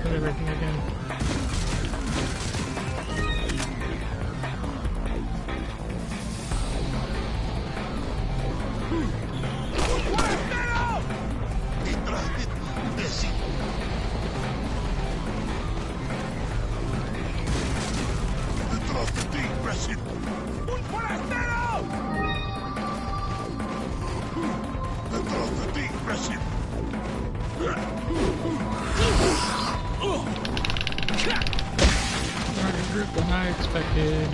put everything again. Larger group than I expected.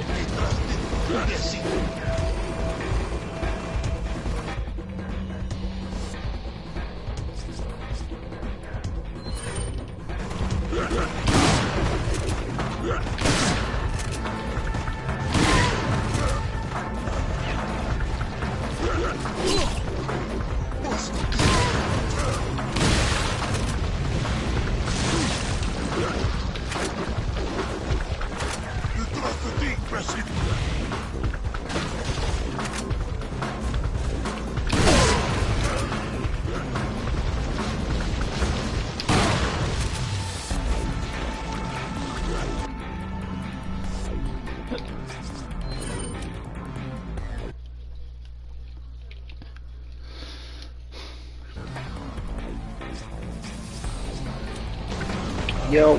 Yo.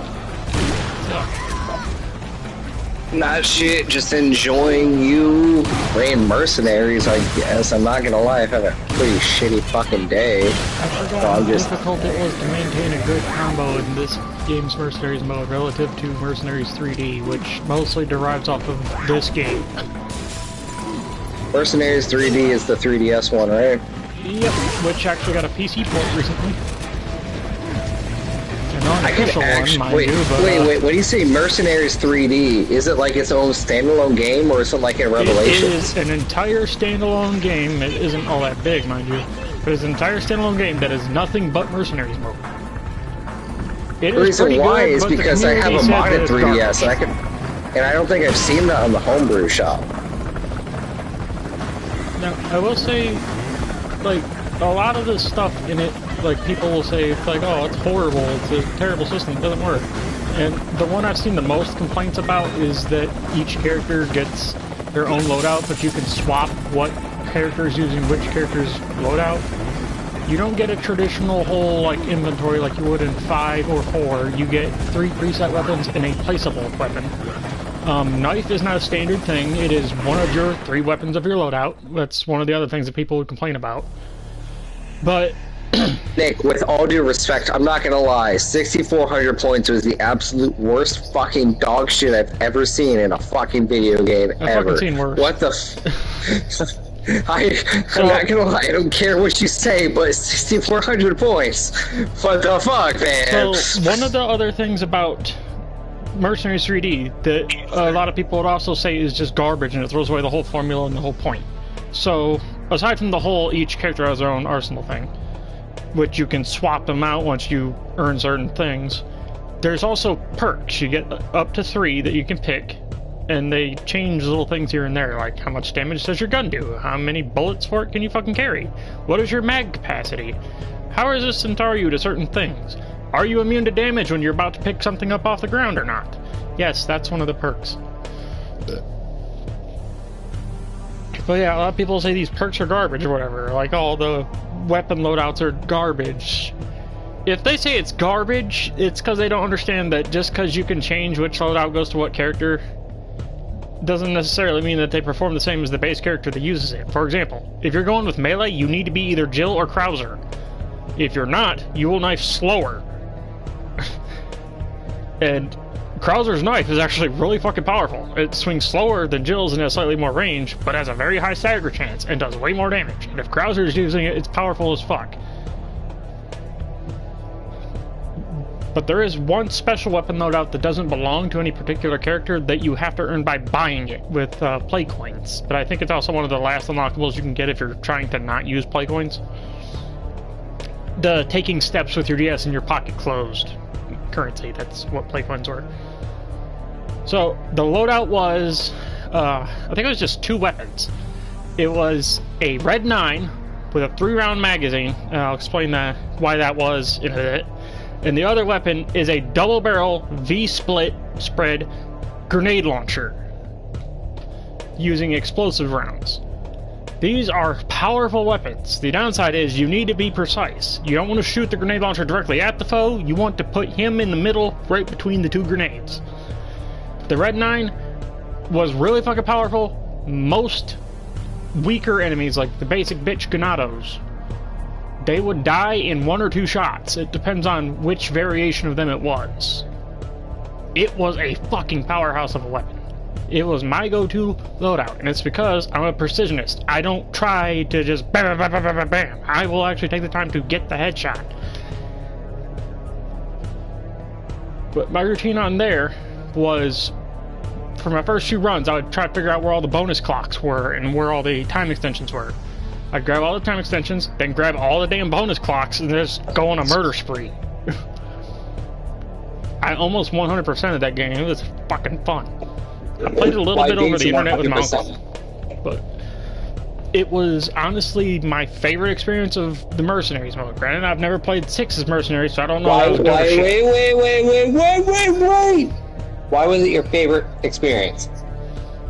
Not shit, just enjoying you playing Mercenaries, I guess. I'm not gonna lie, I've had a pretty shitty fucking day. I forgot how difficult it was to maintain a good combo in this game's Mercenaries mode relative to Mercenaries 3D, which mostly derives off of this game. Mercenaries 3D is the 3DS one, right? Yep, which actually got a PC port recently. I could actually wait. When you say Mercenaries 3D, is it like its own standalone game, or is it like a Revelation? It is an entire standalone game. It isn't all that big, mind you, but it's an entire standalone game that is nothing but Mercenaries mode. The reason why is because I have a modded 3DS, and I don't think I've seen that on the homebrew shop. Now, I will say, like, a lot of this stuff in it, like, people will say, it's like, oh, it's horrible, it's a terrible system, it doesn't work. And the one I've seen the most complaints about is that each character gets their own loadout, but you can swap what character is using which character's loadout. You don't get a traditional whole, like, inventory like you would in 5 or 4. You get 3 preset weapons and a placeable weapon. Knife is not a standard thing. It is one of your 3 weapons of your loadout. That's one of the other things that people would complain about. But Nick, with all due respect, I'm not gonna lie, 6,400 points was the absolute worst fucking dog shit I've ever seen in a fucking video game ever. Fucking seen worse. What the I'm not gonna lie, I don't care what you say, but 6,400 points. What the fuck, man? So, one of the other things about Mercenaries 3D that a lot of people would also say is just garbage and it throws away the whole formula and the whole point. So, aside from the whole each character has their own arsenal thing, which you can swap them out once you earn certain things, there's also perks. You get up to 3 that you can pick, and they change little things here and there, like how much damage does your gun do? How many bullets for it can you fucking carry? What is your mag capacity? How resistant are you to certain things? Are you immune to damage when you're about to pick something up off the ground or not? Yes, that's one of the perks. But yeah, a lot of people say these perks are garbage or whatever, like all the weapon loadouts are garbage. If they say it's garbage, it's because they don't understand that just because you can change which loadout goes to what character doesn't necessarily mean that they perform the same as the base character that uses it. For example, if you're going with melee, you need to be either Jill or Krauser. If you're not, you will knife slower. And Krauser's knife is actually really fucking powerful. It swings slower than Jill's and has slightly more range, but has a very high stagger chance and does way more damage. And if Krauser's using it, it's powerful as fuck. But there is one special weapon loadout that doesn't belong to any particular character that you have to earn by buying it with play coins. But I think it's also one of the last unlockables you can get if you're trying to not use play coins. The taking steps with your DS and your pocket closed currency, that's what play coins were. So the loadout was, I think it was just 2 weapons. It was a Red 9 with a 3-round magazine, and I'll explain why that was in a bit. and the other weapon is a double-barrel V-split spread grenade launcher using explosive rounds. These are powerful weapons. The downside is you need to be precise. You don't want to shoot the grenade launcher directly at the foe. You want to put him in the middle, right between the two grenades. The Red 9 was really fucking powerful. Most weaker enemies, like the basic bitch Ganados, they would die in 1 or 2 shots. It depends on which variation of them it was. It was a fucking powerhouse of a weapon. It was my go-to loadout, and it's because I'm a precisionist. I don't try to just bam, bam, bam, bam, bam, bam. I will actually take the time to get the headshot. But my routine on there was, for my first few runs, I would try to figure out where all the bonus clocks were and where all the time extensions were. I'd grab all the time extensions, then grab all the damn bonus clocks, and just go on a murder spree. I almost 100% of that game. It was fucking fun. I played it a little bit over the internet with my uncle, but it was honestly my favorite experience of the Mercenaries mode. Granted, I've never played 6's Mercenaries, so I don't know. Wait. Why was it your favorite experience?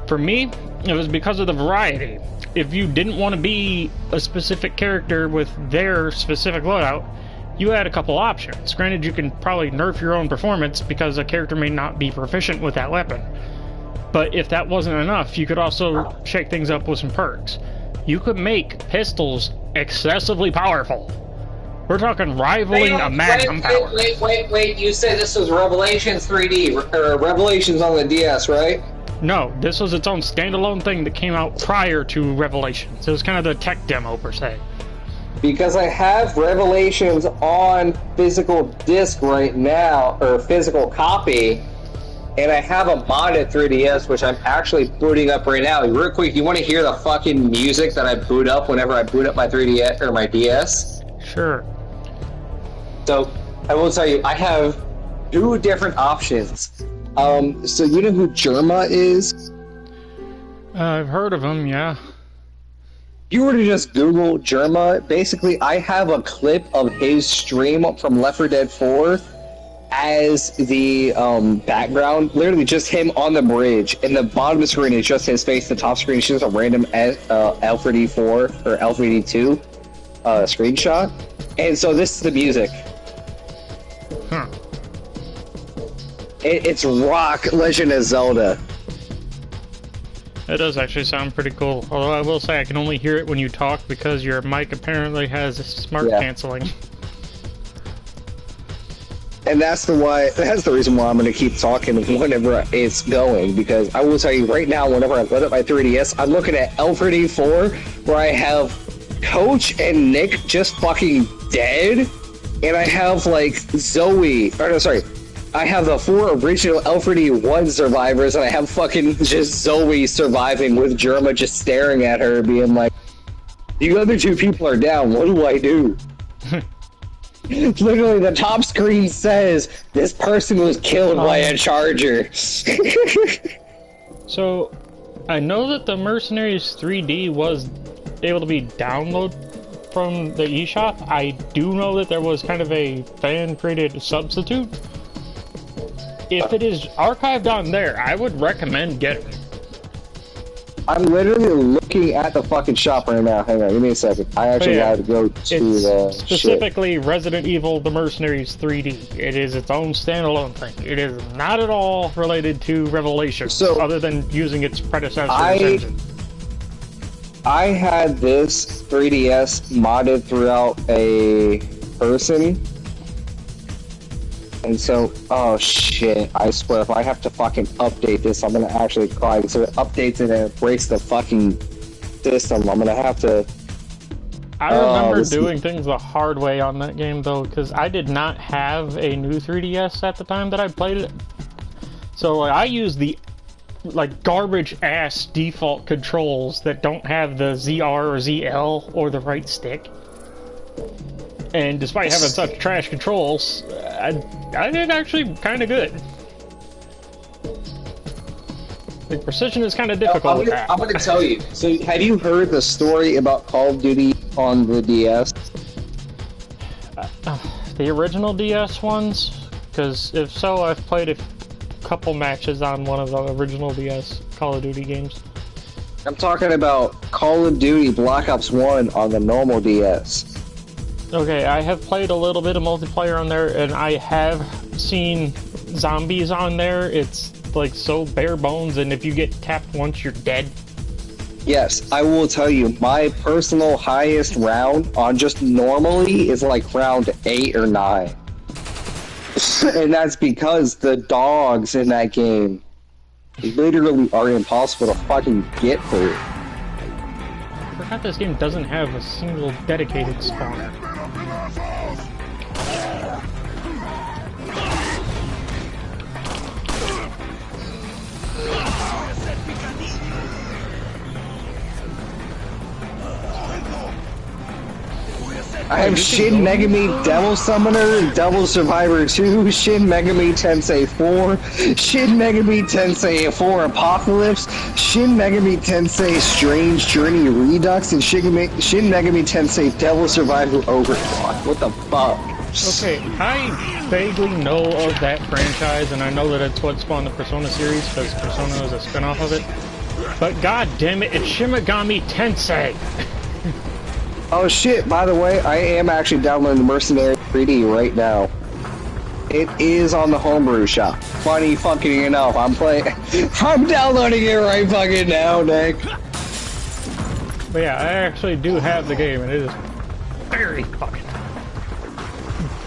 For me, it was because of the variety. If you didn't want to be a specific character with their specific loadout, you had a couple options. Granted, you can probably nerf your own performance because a character may not be proficient with that weapon. But if that wasn't enough, you could also shake things up with some perks. You could make pistols excessively powerful. We're talking rivaling a Magnum power. Wait. You said this was Revelations 3D, or Revelations on the DS, right? No, this was its own standalone thing that came out prior to Revelations. It was kind of the tech demo, per se. Because I have Revelations on physical disc right now, or physical copy, and I have a modded 3DS, which I'm actually booting up right now. Real quick, you want to hear the fucking music that I boot up whenever I boot up my 3DS, or my DS? Sure. So, I will tell you, I have 2 different options. So you know who Germa is? I've heard of him, yeah. You were to just Google Germa, basically I have a clip of his stream from Left 4 Dead 4 as the background, literally just him on the bridge, and the bottom of the screen is just his face, the top screen is just a random Alfred E4 or Alfred E2 screenshot, and so this is the music. Huh. It's rock Legend of Zelda. That does actually sound pretty cool. Although I will say I can only hear it when you talk because your mic apparently has smart canceling. And that's the reason why I'm going to keep talking whenever it's going, because I will tell you right now, whenever I load up my 3DS, I'm looking at Alfred E4, where I have Coach and Nick just fucking dead, and I have like I have the 4 original Alfred E1 survivors, and I have fucking just Zoe surviving with Germa just staring at her, being like, "You other 2 people are down, what do I do?" Literally, the top screen says, "This person was killed by a charger." So, I know that the Mercenaries 3D was able to be downloaded from the eShop. I do know that there was kind of a fan-created substitute. If it is archived on there, I would recommend getting it. I'm literally looking at the fucking shop right now. Hang on, give me a second. I actually had to go to the specifically shit. Resident Evil The Mercenaries 3D. It is its own standalone thing. It is not at all related to Revelations, other than using its predecessor's engine. I had this 3DS modded throughout a person. And so, oh shit, I swear, if I have to fucking update this, I'm gonna actually cry. So it updates it and it breaks the fucking system. I'm gonna have to... I remember doing things the hard way on that game, though, because I did not have a new 3DS at the time that I played it. So I used the, like, garbage-ass default controls that don't have the ZR or ZL or the right stick. And despite having such trash controls, I did actually kind of good. The precision is kind of difficult with that. I'm going to tell you. So, have you heard the story about Call of Duty on the DS? the original DS ones? Because if so, I've played a couple matches on one of the original DS Call of Duty games. I'm talking about Call of Duty Black Ops 1 on the normal DS. Okay, I have played a little bit of multiplayer on there, and I have seen zombies on there. It's like so bare bones, and if you get tapped once, you're dead. Yes, I will tell you, my personal highest round on just normally is like round 8 or 9. And that's because the dogs in that game literally are impossible to fucking get through. I forgot this game doesn't have a single dedicated spawner. I have Shin Megami Devil Summoner, Devil Survivor 2, Shin Megami Tensei 4, Shin Megami Tensei 4 Apocalypse, Shin Megami Tensei Strange Journey Redux, and Shin Megami Tensei Devil Survivor Overclock. What the fuck? Okay, I vaguely know of that franchise, and I know that it's what spawned the Persona series, because Persona is a spin-off of it. But god damn it, it's Shin Megami Tensei! Oh shit, by the way, I am actually downloading the Mercenary 3D right now. It is on the homebrew shop. Funny fucking enough, I'm downloading it right fucking now, Nick. But yeah, I actually do have the game, and it is very fucking...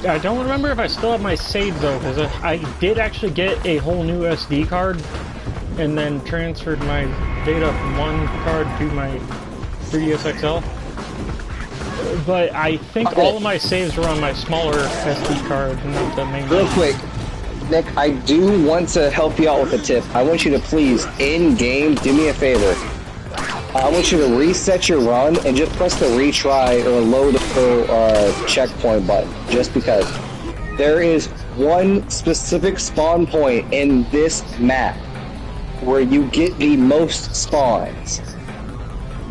I don't remember if I still have my save though, because I did actually get a whole new SD card, and then transferred my data from one card to my 3DS XL. But I think all of my saves were on my smaller SD card, not the main. Real quick, Nick, I do want to help you out with a tip. I want you to please, in-game, do me a favor. I want you to reset your run and just press the retry or load checkpoint button, just because. There is one specific spawn point in this map where you get the most spawns.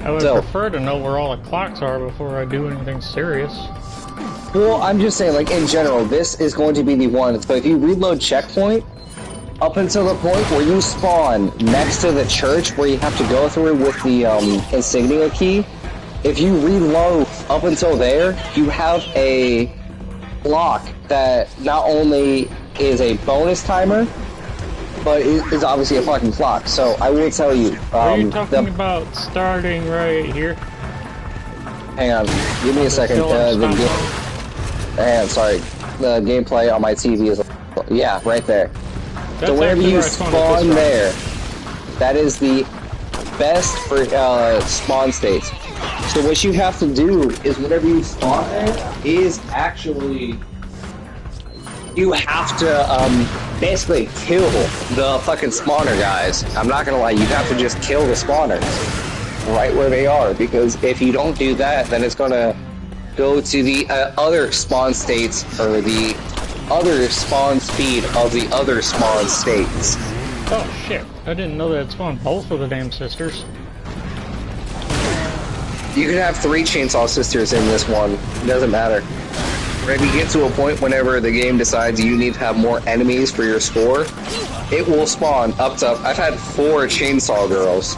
I would prefer to know where all the clocks are before I do anything serious. Well, I'm just saying, like, in general, this is going to be the one. So if you reload checkpoint, up until the point where you spawn next to the church where you have to go through with the insignia key, if you reload up until there, you have a block that not only is a bonus timer, but it is obviously a fucking clock. So I will tell you. Are you talking about starting right here? Hang on, give me a second. Sorry, the gameplay on my TV is, yeah, right there. That's so whenever you spawn there, that is the best for spawn states. So what you have to do is whenever you spawn there is actually, you have to basically kill the fucking spawner guys. I'm not gonna lie, you have to just kill the spawners right where they are, because if you don't do that, then it's gonna go to the other spawn states, or the other spawn speed of the other spawn states. Oh shit, I didn't know that it spawned both of the damn sisters. You can have 3 chainsaw sisters in this one, it doesn't matter. If you get to a point whenever the game decides you need to have more enemies for your score, it will spawn up to, I've had 4 chainsaw girls.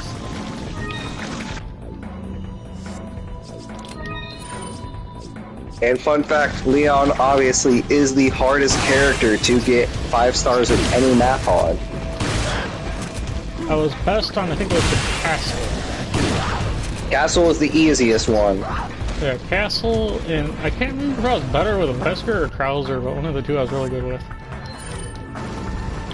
And fun fact, Leon obviously is the hardest character to get 5 stars in any map on. I was best on, I think it was the castle. Castle is the easiest one. Yeah, castle, and I can't remember if I was better with a Wesker or Krauser, but one of the two I was really good with.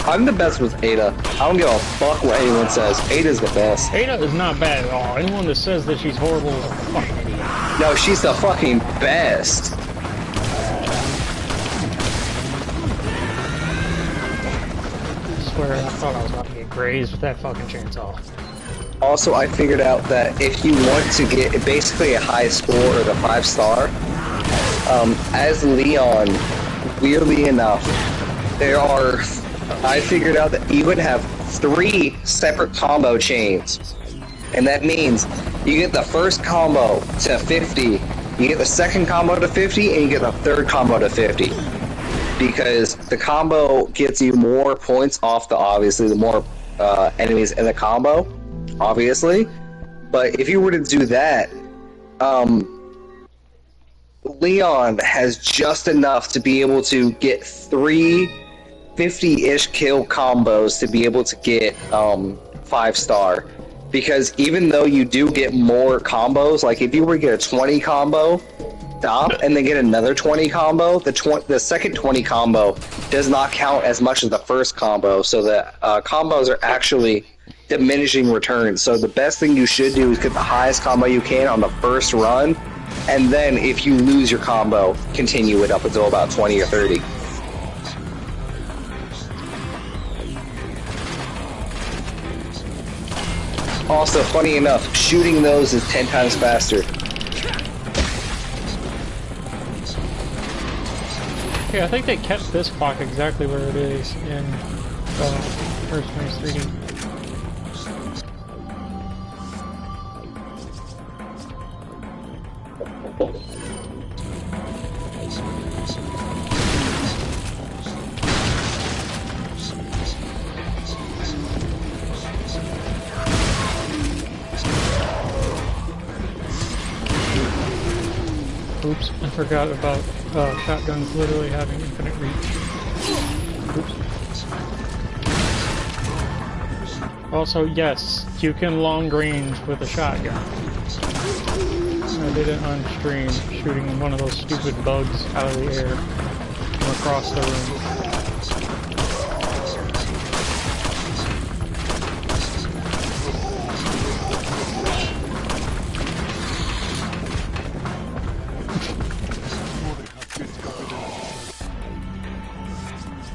I'm the best with Ada. I don't give a fuck what anyone says. Ada's the best. Ada is not bad at all. Anyone that says that she's horrible is a fucking idiot. No, she's the fucking best. I swear, I thought I was about to get grazed with that fucking chainsaw. Also, I figured out that if you want to get basically a high score or the 5 star, as Leon, weirdly enough, I figured out that you would have 3 separate combo chains. And that means you get the first combo to 50, You get the second combo to 50, and you get the third combo to 50. Because the combo gets you more points off obviously, the more enemies in the combo, obviously. But if you were to do that, Leon has just enough to be able to get 3 50-ish kill combos to be able to get 5-star. Because even though you do get more combos, like if you were to get a 20 combo, stop, and then get another 20 combo, the second 20 combo does not count as much as the first combo, so the combos are actually diminishing returns. So the best thing you should do is get the highest combo you can on the first run, and then if you lose your combo, continue it up until about 20 or 30. Also, funny enough, shooting those is 10 times faster. Yeah, I think they kept this clock exactly where it is in Mercenaries 3D. Oops, I forgot about shotguns literally having infinite reach. Oops. Also, yes, you can long range with a shotgun. I did it on stream, shooting one of those stupid bugs out of the air from across the room.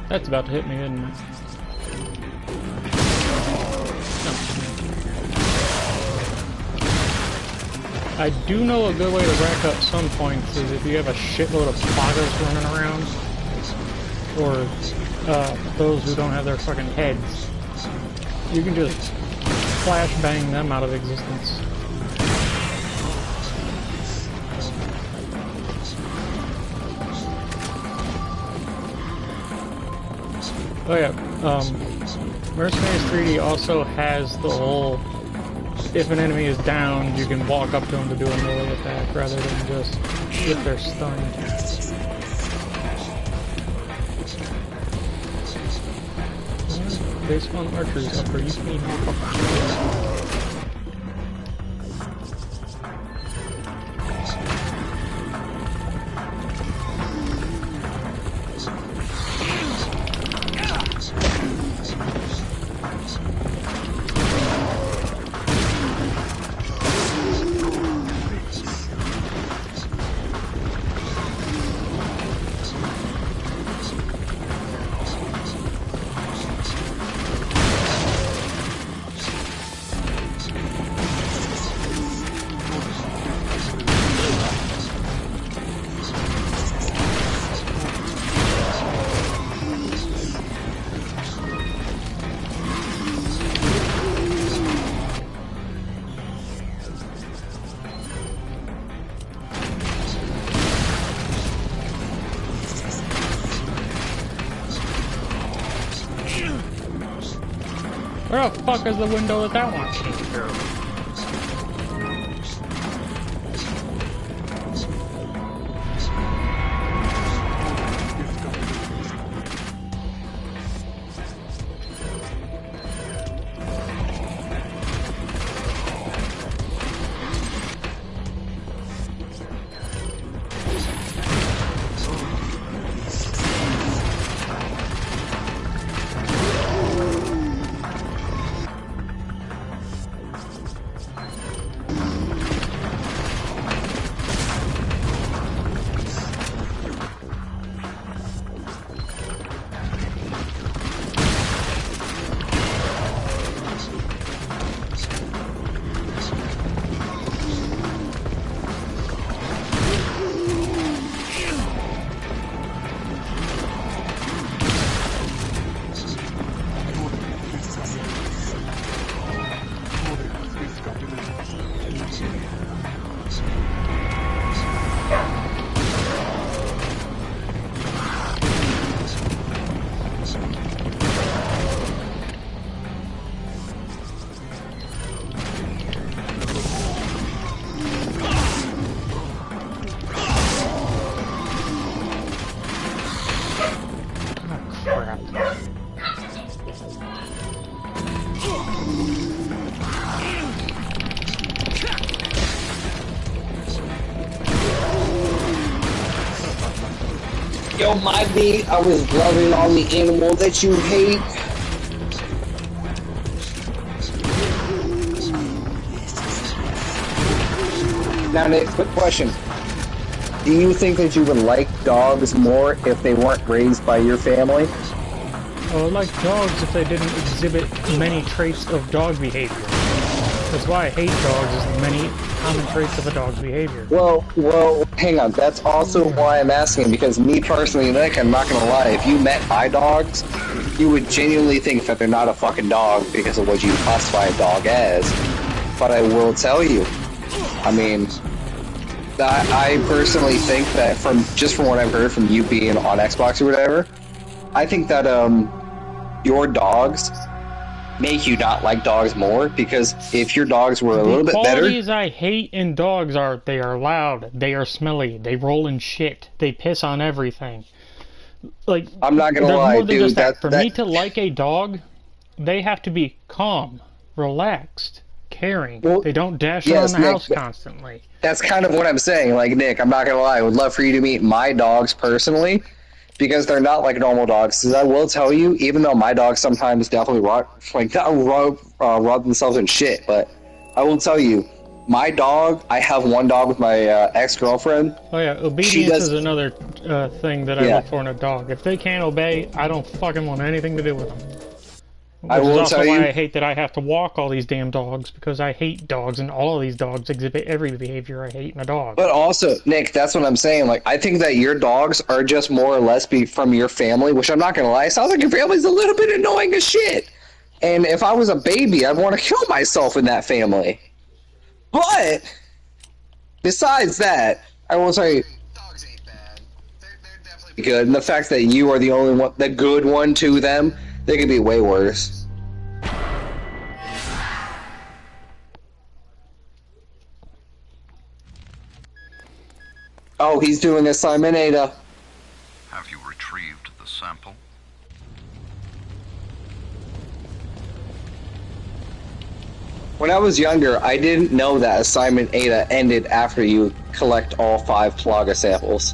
That's about to hit me, isn't it? I do know a good way to rack up some points is if you have a shitload of plotters running around, or those who don't have their fucking heads. You can just flash bang them out of existence. Oh yeah, Mercenaries 3D also has the whole, if an enemy is down, you can walk up to them to do a melee attack rather than just if they're stunned. Base 1 archers up for you can Where the fuck is the window that that one came through? don't mind me. I was loving on the animal that you hate. Now, Nick, quick question. Do you think that you would like dogs more if they weren't raised by your family? I would like dogs if they didn't exhibit many traits of dog behavior. That's why I hate dogs, is the many common traits of a dog's behavior. Well, hang on. That's also why I'm asking, because me personally, Nick, I'm not gonna lie, if you met my dogs, you would genuinely think that they're not a fucking dog because of what you classify a dog as. But I will tell you, I mean, I personally think that from what I've heard from you being on Xbox or whatever, I think that your dogs make you not like dogs more, because if your dogs were a little bit better... The qualities I hate in dogs are they are loud, they are smelly, they roll in shit, they piss on everything. Like, I'm not gonna lie, dude. For me to like a dog, they have to be calm, relaxed, caring. Well, they don't dash around the house constantly. That's kind of what I'm saying. Like, Nick, I'm not gonna lie, I would love for you to meet my dogs personally, because they're not like normal dogs. Because I will tell you, even though my dogs sometimes definitely rub themselves in shit, but I will tell you, my dog, I have one dog with my ex-girlfriend. Oh yeah, obedience is another thing that I look for in a dog. If they can't obey, I don't fucking want anything to do with them. I will also tell you, why I hate that I have to walk all these damn dogs, because I hate dogs, and all of these dogs exhibit every behavior I hate in a dog. But also, Nick, that's what I'm saying. Like, I think that your dogs are just more or less from your family, which I'm not gonna lie, it sounds like your family's a little bit annoying as shit. And if I was a baby, I'd want to kill myself in that family. But besides that, I will tell you, dogs ain't bad. They're definitely good. And the fact that you are the only one, the good one to them, they could be way worse. Oh, he's doing assignment Ada. Have you retrieved the sample? When I was younger, I didn't know that assignment Ada ended after you collect all 5 Plaga samples.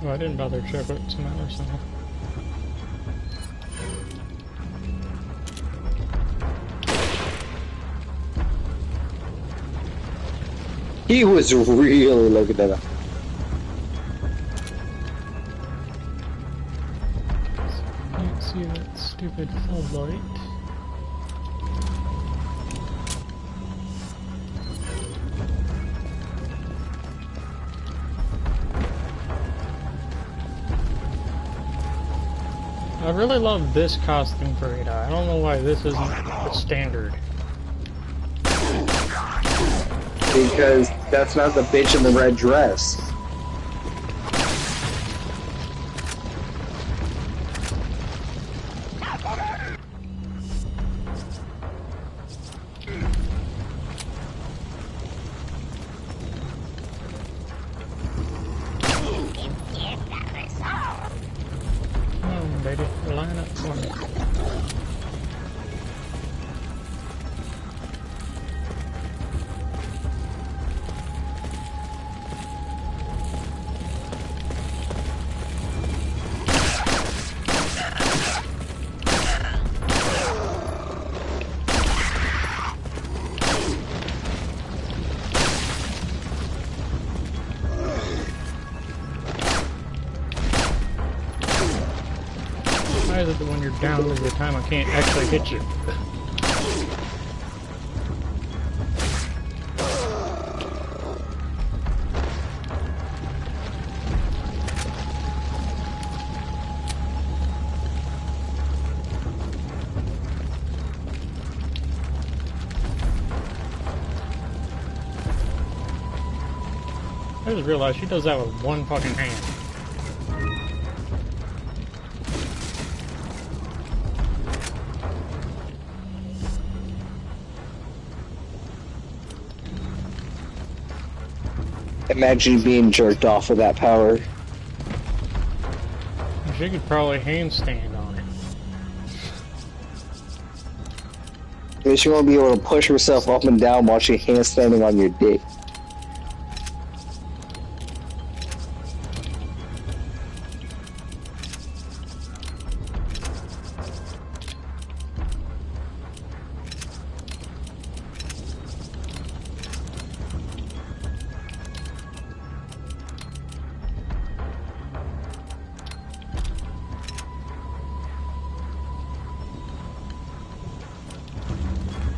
Well, I didn't bother to check what's the matter, so... He was really looking at him. Can't see that stupid floodlight. I really love this costume for Ada. I don't know why this isn't the standard. Because that's not the bitch in the red dress. Come on, baby, line up for me. Why is it that when you're down over the time I can't actually hit you? I just realized she does that with one fucking hand. Imagine being jerked off with that power. She could probably handstand on it. She won't be able to push herself up and down while she's handstanding on your dick.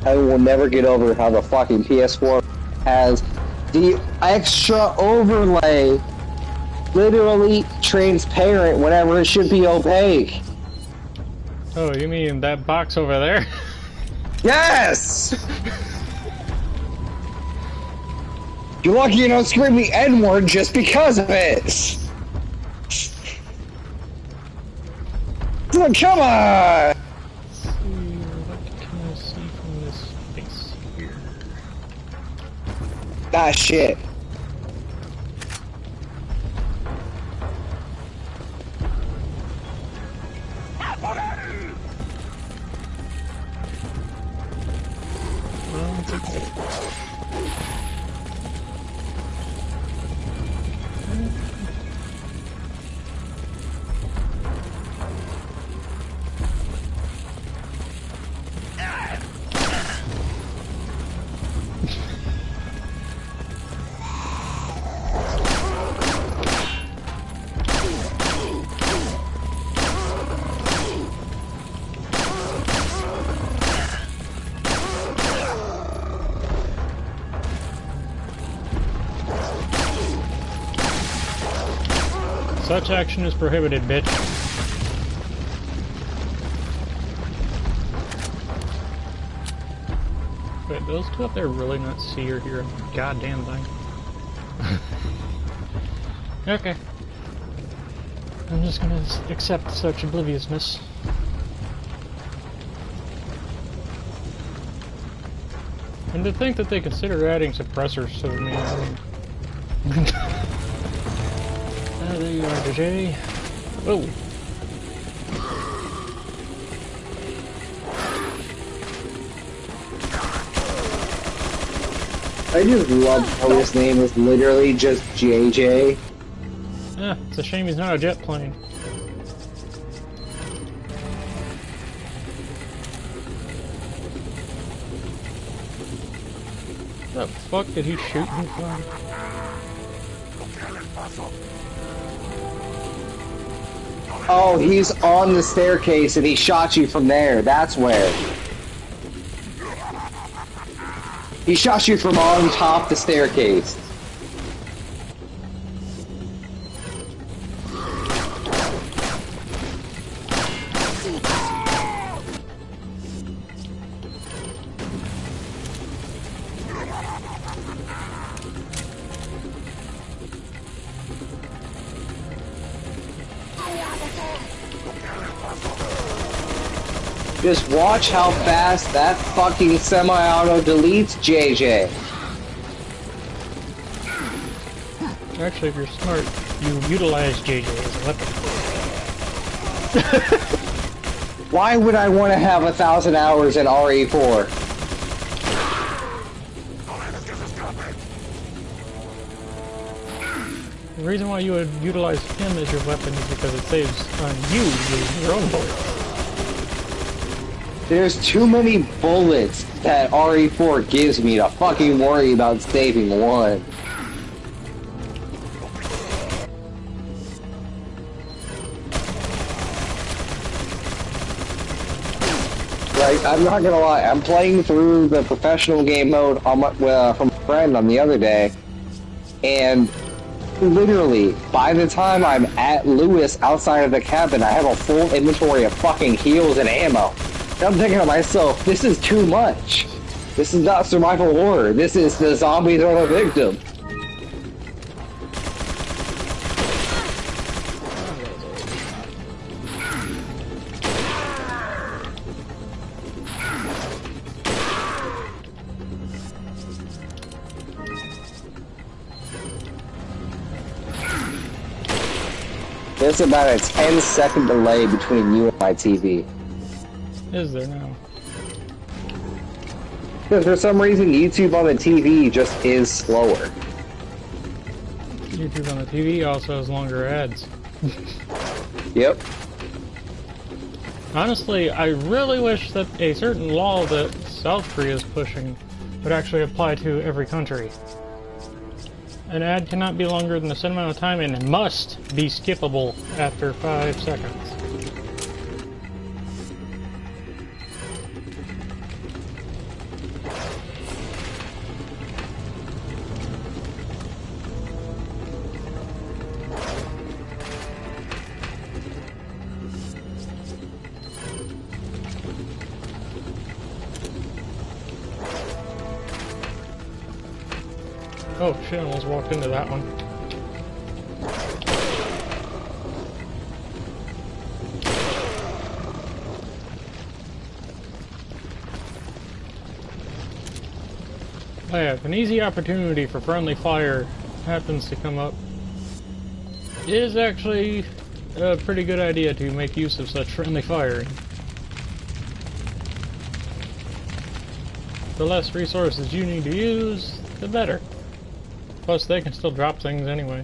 I will never get over how the fucking PS4 has the extra overlay literally transparent whenever it should be opaque. Oh, you mean that box over there? Yes! You're lucky you don't scream the N-word just because of it! Come on! What can I see from this space here? Ah, shit. Such action is prohibited, bitch. Wait, those two up there really not see or hear a goddamn thing? Okay. I'm just gonna accept such obliviousness. And to think that they consider adding suppressors to the main there you are, DJ. Oh. I just love how his name is literally just JJ. Yeah, it's a shame he's not a jet plane. What the fuck did he shoot me from? Oh, he's on the staircase and he shot you from there. That's where. He shot you from on top the staircase. Just watch how fast that fucking semi-auto deletes, JJ. Actually, if you're smart, you utilize JJ as a weapon. Why would I want to have 1,000 hours in RE4? The reason why you would utilize him as your weapon is because it saves on you using your own bullets. There's too many bullets that RE4 gives me to fucking worry about saving one. Like, I'm not gonna lie, I'm playing through the professional game mode on my, from a friend on the other day, and literally, by the time I'm at Lewis outside of the cabin, I have a full inventory of fucking heals and ammo. I'm thinking to myself, this is too much. This is not survival horror. This is the zombies are the victim. There's about a 10-second delay between you and my TV. Is there now? Because for some reason, YouTube on the TV just is slower. YouTube on the TV also has longer ads. Yep. Honestly, I really wish that a certain law that South Korea is pushing would actually apply to every country. An ad cannot be longer than a certain amount of time and must be skippable after 5 seconds. Oh shit, I almost walked into that one. Oh yeah, if an easy opportunity for friendly fire happens to come up, it is actually a pretty good idea to make use of such friendly fire. The less resources you need to use, the better. Plus, they can still drop things anyway.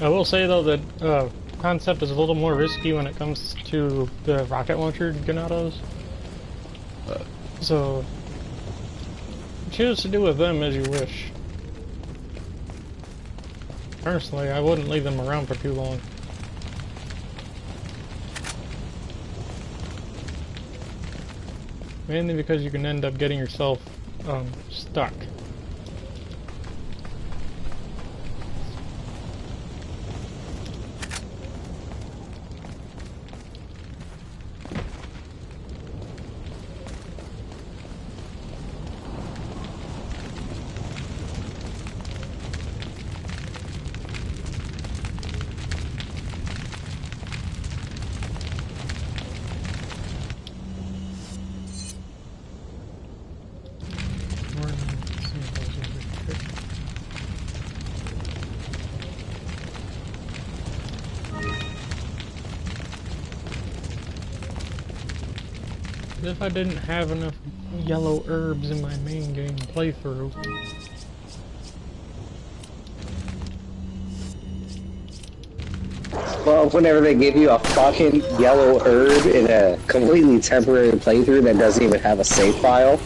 I will say though that concept is a little more risky when it comes to the rocket launcher Ganados. So, choose to do with them as you wish. Personally, I wouldn't leave them around for too long. Mainly because you can end up getting yourself stuck. If I didn't have enough yellow herbs in my main game playthrough. Well, whenever they give you a fucking yellow herb in a completely temporary playthrough that doesn't even have a save file.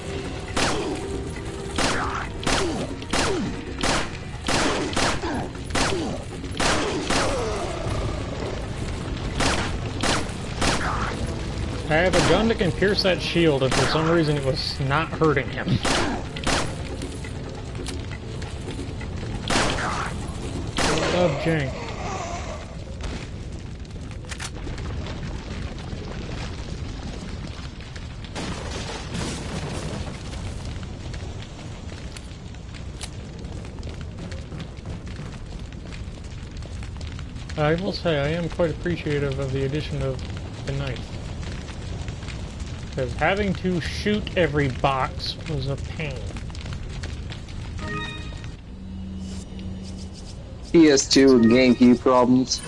I have a gun that can pierce that shield, and for some reason it was not hurting him. What's up, Jank? I will say I am quite appreciative of the addition of the knife. Because having to shoot every box was a pain. PS2 and GameCube problems.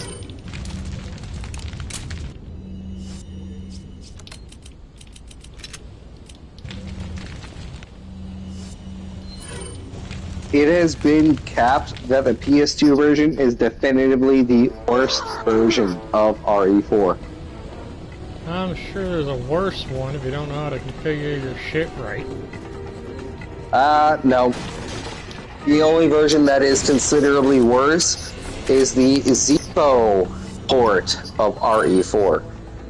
It has been capped that the PS2 version is definitively the worst version of RE4. I'm sure there's a worse one if you don't know how to configure your shit right. No. The only version that is considerably worse is the Zebo port of RE4.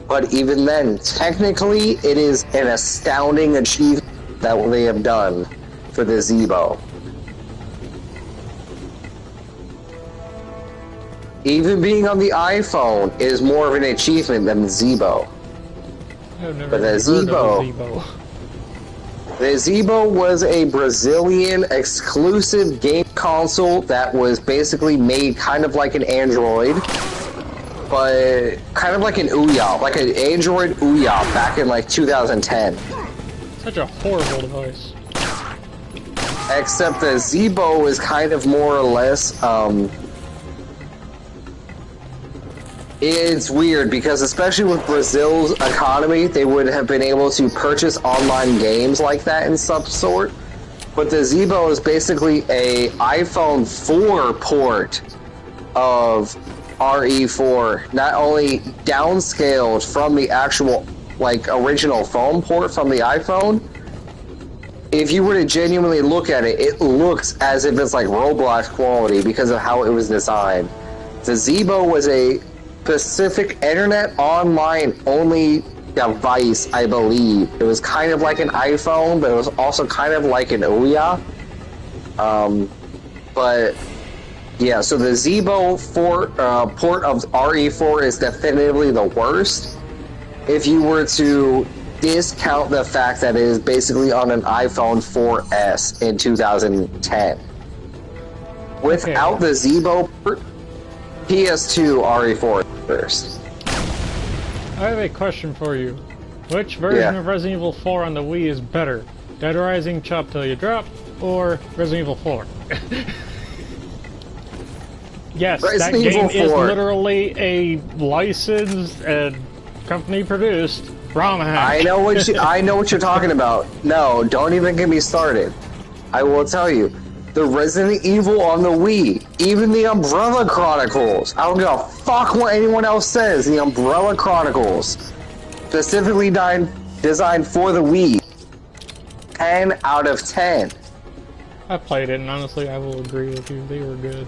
But even then, technically, it is an astounding achievement that they have done for the Zebo. Even being on the iPhone is more of an achievement than the Zebo. I've never But the heard Zebo, of a Zebo. the Zebo was a Brazilian exclusive game console that was basically made kind of like an Android, but kind of like an Ouya, like an Android Ouya back in like 2010. Such a horrible device. Except the Zebo is kind of more or less, it's weird because especially with Brazil's economy, they would have been able to purchase online games like that in some sort. But the Zebo is basically a iPhone 4 port of RE4, not only downscaled from the actual like original phone port from the iPhone. If you were to genuinely look at it, it looks as if it's like Roblox quality because of how it was designed. The Zebo was a Pacific Internet Online only device, I believe. It was kind of like an iPhone, but it was also kind of like an Ouya. But yeah, so the Zebo port of RE4 is definitively the worst. if you were to discount the fact that it is basically on an iPhone 4S in 2010. Without the Zebo port, PS2 RE4 first. I have a question for you. Which version of Resident Evil 4 on the Wii is better? Dead Rising Chop Till You Drop or Resident Evil 4? Yes, Resident that game Evil is 4. literally a licensed and company produced ROM hack. I know what you're talking about. No, don't even get me started. I will tell you. The Resident Evil on the Wii, even the Umbrella Chronicles, I don't give a fuck what anyone else says, the Umbrella Chronicles, specifically designed for the Wii, 10 out of 10. I played it, and honestly, I will agree with you. They were good.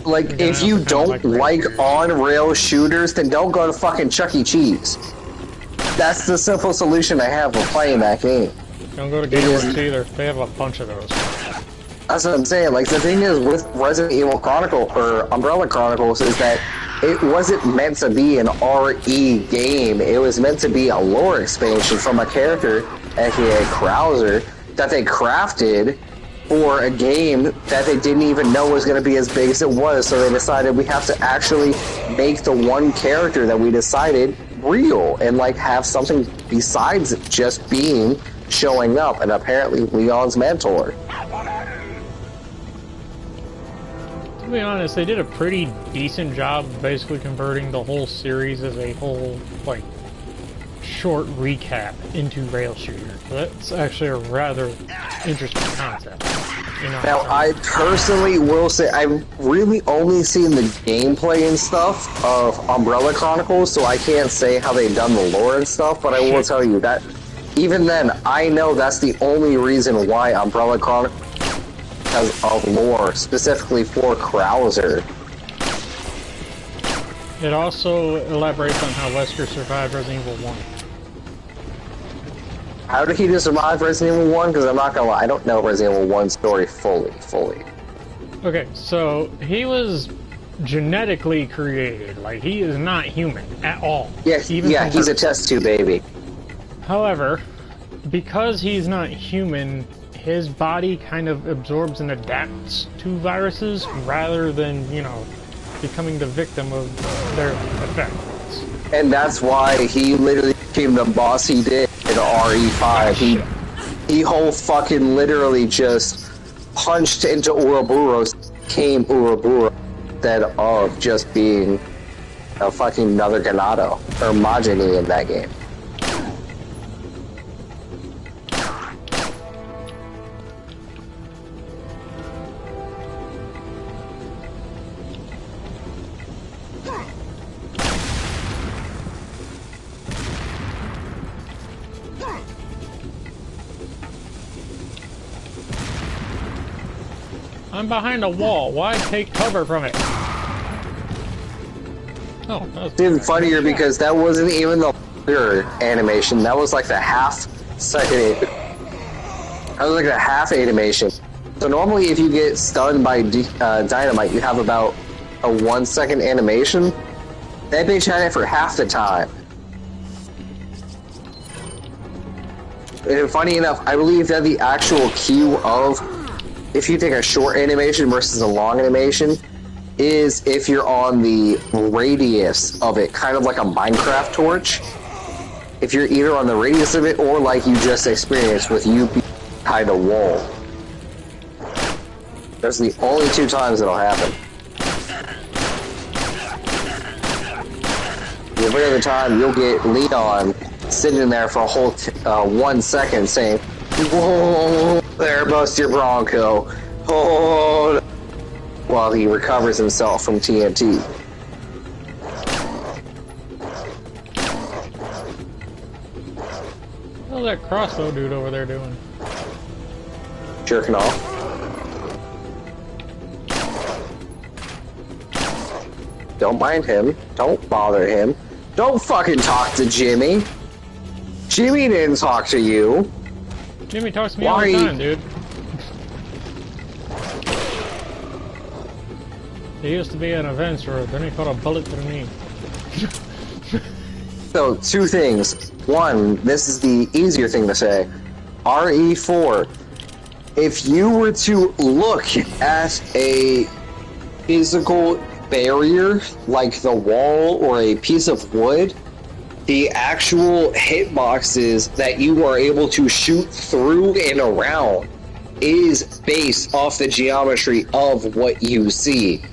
Like, Again, if you don't like on-rail shooters, then don't go to fucking Chuck E. Cheese. That's the simple solution I have for playing that game. Don't go to GameWorks either. They have a bunch of those. That's what I'm saying. Like, the thing is with Resident Evil Chronicle, or Umbrella Chronicles, is that it wasn't meant to be an RE game. It was meant to be a lore expansion from a character, aka Krauser, that they crafted for a game that they didn't even know was going to be as big as it was. So they decided we have to actually make the one character that we decided real and like have something besides just being showing up, and apparently Leon's mentor. To be honest, they did a pretty decent job of basically converting the whole series as a whole, like, short recap into rail shooter. That's actually a rather interesting concept. You know, now, I personally will say I've really only seen the gameplay and stuff of Umbrella Chronicles, so I can't say how they've done the lore and stuff, but I will tell you that even then, I know that's the only reason why Umbrella Chronicles has a lore, specifically for Krauser. it also elaborates on how Wesker survived Resident Evil 1. How did he just survive Resident Evil 1? Because I'm not gonna lie, I don't know Resident Evil 1's story fully. Okay, so he was genetically created. Like, he is not human at all. Yes, yeah, he's a test tube baby. However, because he's not human, his body kind of absorbs and adapts to viruses rather than, you know, becoming the victim of their effects. And that's why he literally became the boss he did in RE5. He whole fucking literally just punched into Ouroboros, became Ouroboros, instead of just being a fucking another Ganado, or Majini in that game. I'm behind a wall. Why take cover from it? Oh, It's even funnier because that wasn't even the longer animation. That was like the half-second. That was like a half animation. So normally, if you get stunned by dynamite, you have about a 1 second animation. That bitch had it for half the time. And funny enough, I believe that the actual cue of if you take a short animation versus a long animation is if you're on the radius of it, kind of like a Minecraft torch. If you're either on the radius of it or like you just experienced with you behind a wall. Those are the only two times it'll happen. Every other time you'll get Leon sitting there for a whole 1 second saying, "Whoa, there, Buster Bronco. Hold," while he recovers himself from TNT. What's that crossbow dude over there doing? Jerking off. Don't mind him. Don't bother him. Don't fucking talk to Jimmy. Jimmy didn't talk to you. Jimmy talks to me all the time, dude. He used to be an adventurer, then he caught a bullet to the knee. So, two things. One, this is the easier thing to say. RE4. If you were to look at a physical barrier, like the wall or a piece of wood, the actual hitboxes that you are able to shoot through and around is based off the geometry of what you see.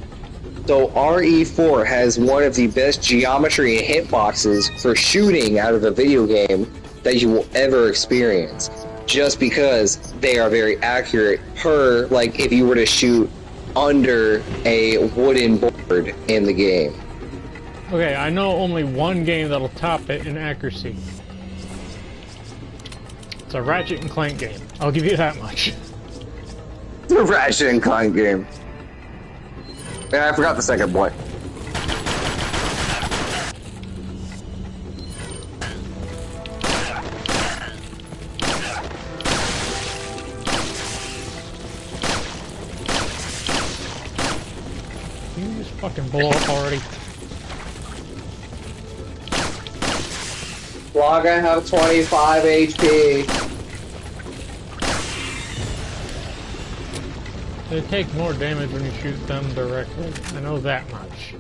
So RE4 has one of the best geometry and hitboxes for shooting out of a video game that you will ever experience, just because they are very accurate per, like, if you were to shoot under a wooden board in the game. Okay, I know only one game that'll top it in accuracy. It's a Ratchet and Clank game. I'll give you that much. The Ratchet and Clank game. Yeah, I forgot the second boy. You just fucking blow up already. Log, I have 25 HP. They take more damage when you shoot them directly. I know that much.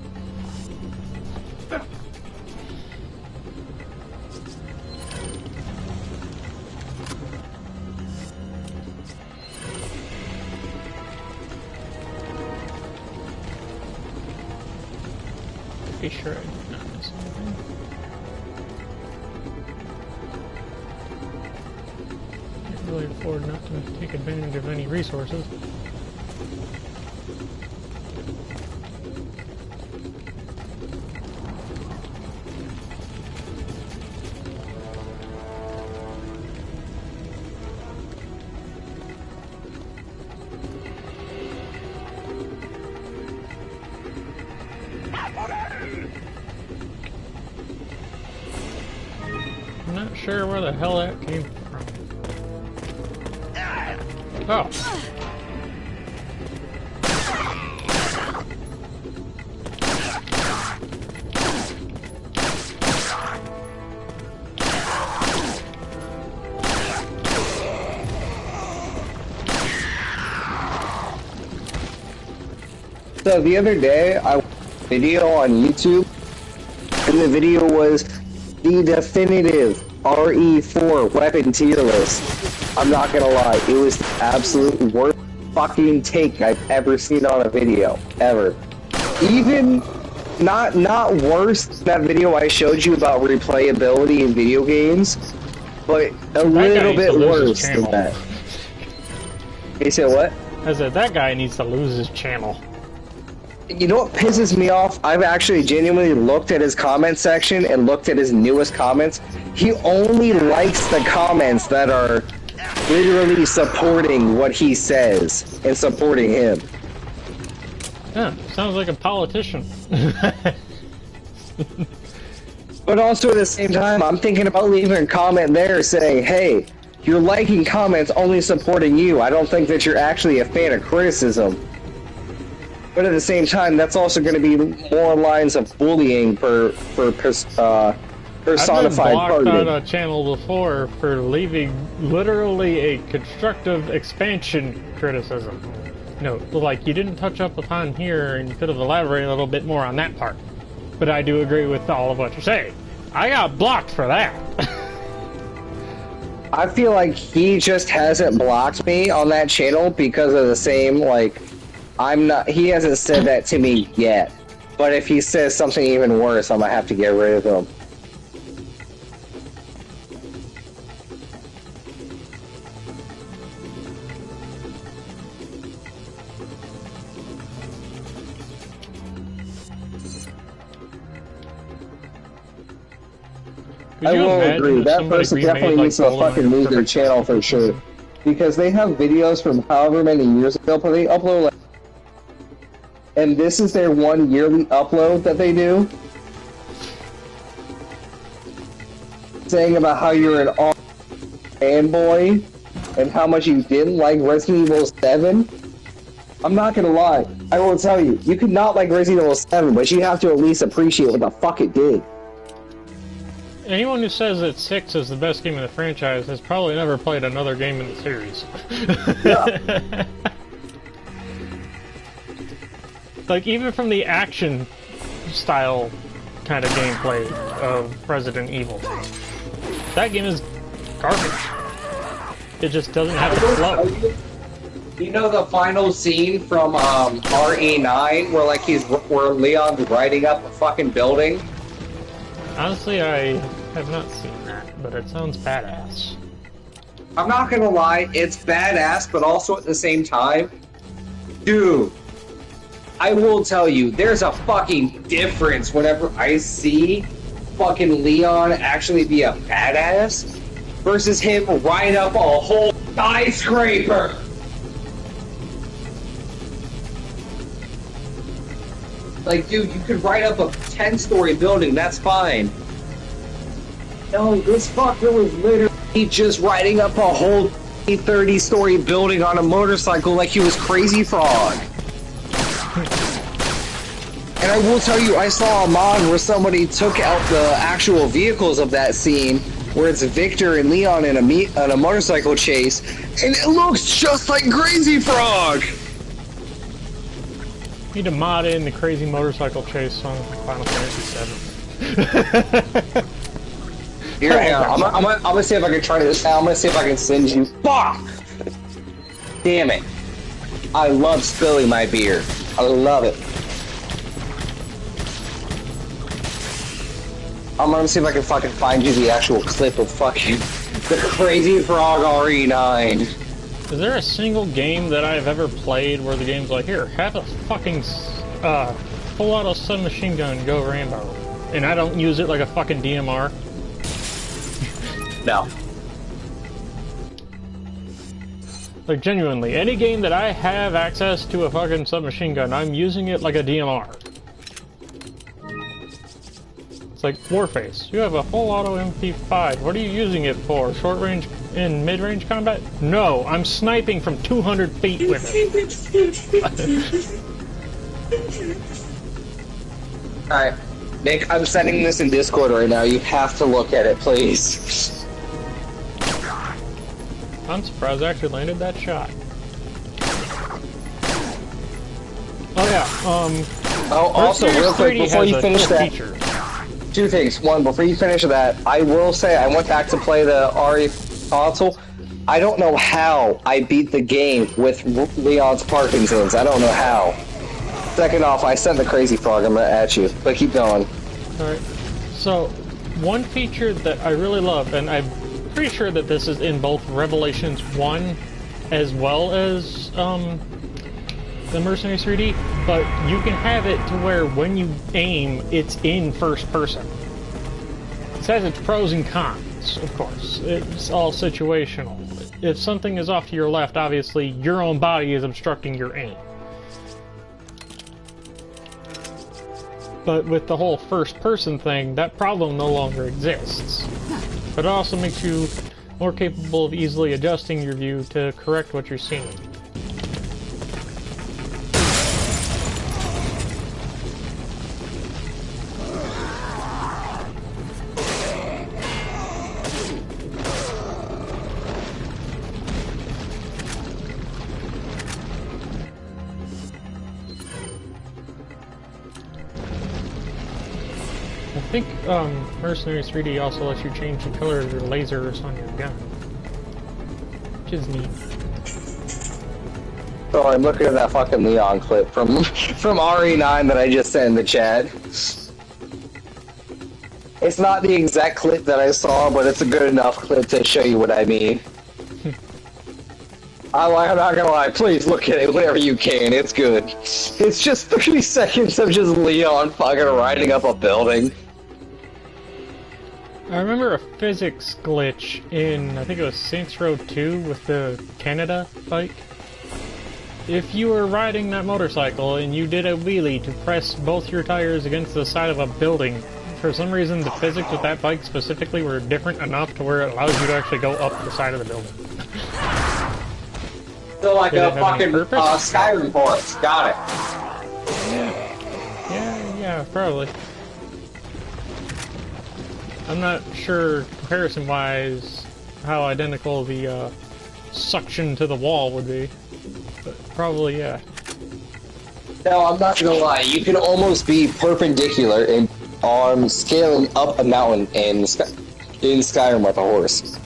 Be sure I did not miss anything. Can't really afford not to take advantage of any resources. I'm not sure where the hell that came from. Oh. So the other day, I watched a video on YouTube, and the video was the definitive RE4 weapon tier list. I'm not gonna lie, it was the absolute worst fucking take I've ever seen on a video, ever. Even not worse than that video I showed you about replayability in video games, but a little bit worse than that. You said what? I said that guy needs to lose his channel. You know what pisses me off? I've actually genuinely looked at his comment section and looked at his newest comments. He only likes the comments that are literally supporting what he says and supporting him. Yeah, sounds like a politician. But also at the same time, I'm thinking about leaving a comment there saying, hey, you're liking comments only supporting you. I don't think that you're actually a fan of criticism. But at the same time, that's also going to be more lines of bullying for personified I've been blocked party. on a channel before for leaving literally a constructive expansion criticism. No, like, you didn't touch up upon here and you could have elaborated a little bit more on that part. But I do agree with all of what you're saying. I got blocked for that. I feel like he just hasn't blocked me on that channel because of the same, like, he hasn't said that to me yet. But if he says something even worse, I'm gonna have to get rid of him. I will agree, that person definitely needs to fucking move their channel for sure. Because they have videos from however many years ago, but they upload like... And this is their one yearly upload that they do. Saying about how you're an awesome fanboy, and how much you didn't like Resident Evil 7. I'm not gonna lie, I will tell you, you could not like Resident Evil 7, but you have to at least appreciate what the fuck it did. Anyone who says that 6 is the best game in the franchise has probably never played another game in the series. Yeah. Like, even from the action style kind of gameplay of Resident Evil, that game is garbage. It just doesn't have the flow. You know the final scene from RE9 where Leon's riding up a fucking building? Honestly, I have not seen that, but it sounds badass. I'm not gonna lie, it's badass, but also at the same time, dude, I will tell you, there's a fucking difference whenever I see fucking Leon actually be a badass versus him ride up a whole skyscraper. Like, dude, you could ride up a 10-story building, that's fine. No, this fucker was literally just riding up a whole 30-story building on a motorcycle like he was Crazy Frog. And I will tell you, I saw a mod where somebody took out the actual vehicles of that scene, where it's Victor and Leon in a motorcycle chase, and it looks just like Crazy Frog! Need to mod in the crazy motorcycle chase on Final Fantasy VII. Here, I'm gonna see if I can try this out. I'm gonna see if I can send you. Fuck! Damn it. I love spilling my beer. I love it. I'm gonna see if I can fucking find you the actual clip of fucking the Crazy Frog RE9. Is there a single game that I've ever played where the game's like, here, have a fucking full-auto submachine gun, go Rambo, and I don't use it like a fucking DMR? No. Like, genuinely, any game that I have access to a fucking submachine gun, I'm using it like a DMR. It's like, Warface, you have a full-auto MP5, what are you using it for? Short range and mid-range combat? No, I'm sniping from 200 feet with it. Alright, Nick, I'm sending this in Discord right now. You have to look at it, please. I'm surprised I actually landed that shot. Oh yeah, Oh, also, real quick, before you finish that, feature. two things. One, before you finish that, I will say I went back to play the RE console. I don't know how I beat the game with Leon's Parkinson's. I don't know how. Second off, I sent the Crazy Frog at you, but keep going. Alright, so one feature that I really love, and I'm pretty sure that this is in both Revelations 1 as well as the Mercenary 3D, but you can have it to where when you aim, it's in first person. It has its pros and cons, of course. It's all situational. If something is off to your left, obviously your own body is obstructing your aim. But with the whole first-person thing, that problem no longer exists. But it also makes you more capable of easily adjusting your view to correct what you're seeing. I think Mercenary 3D also lets you change the color of your lasers on your gun, which is neat. So I'm looking at that fucking Leon clip from RE9 that I just sent in the chat. It's not the exact clip that I saw, but it's a good enough clip to show you what I mean. I'm not gonna lie, please look at it whenever you can, it's good. It's just 30 seconds of just Leon fucking riding up a building. I remember a physics glitch in, I think it was Saints Row 2 with the Canada bike. If you were riding that motorcycle and you did a wheelie to press both your tires against the side of a building, for some reason the physics with that bike specifically were different enough to where it allows you to actually go up the side of the building. So like a fucking Skyrim forest, got it. Yeah, probably. I'm not sure comparison-wise how identical the suction to the wall would be, but probably yeah. No, I'm not gonna lie. You can almost be perpendicular in on scaling up a mountain in Skyrim with a horse.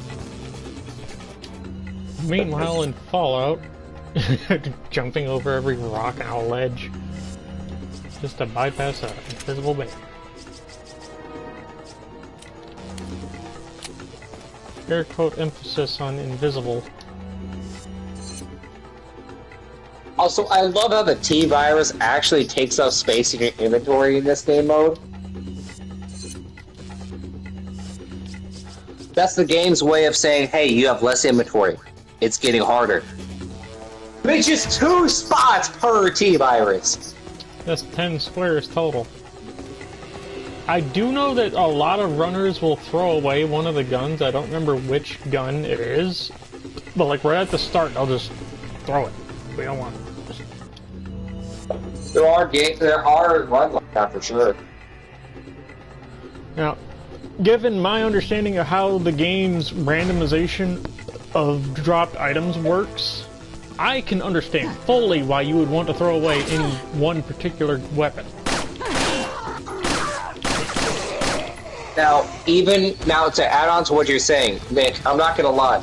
Meanwhile, in Fallout, jumping over every rock and a ledge just to bypass an invisible man. Air quote emphasis on invisible. Also, I love how the T-Virus actually takes up space in your inventory in this game mode. That's the game's way of saying, hey, you have less inventory. It's getting harder. Which is 2 spots per T-Virus. That's 10 squares total. I do know that a lot of runners will throw away one of the guns. I don't remember which gun it is. But like right at the start, they'll just throw it. We don't want it. There are runs like that for sure. Now, given my understanding of how the game's randomization of dropped items works, I can understand fully why you would want to throw away any one particular weapon. Now, to add on to what you're saying, Nick, I'm not gonna lie.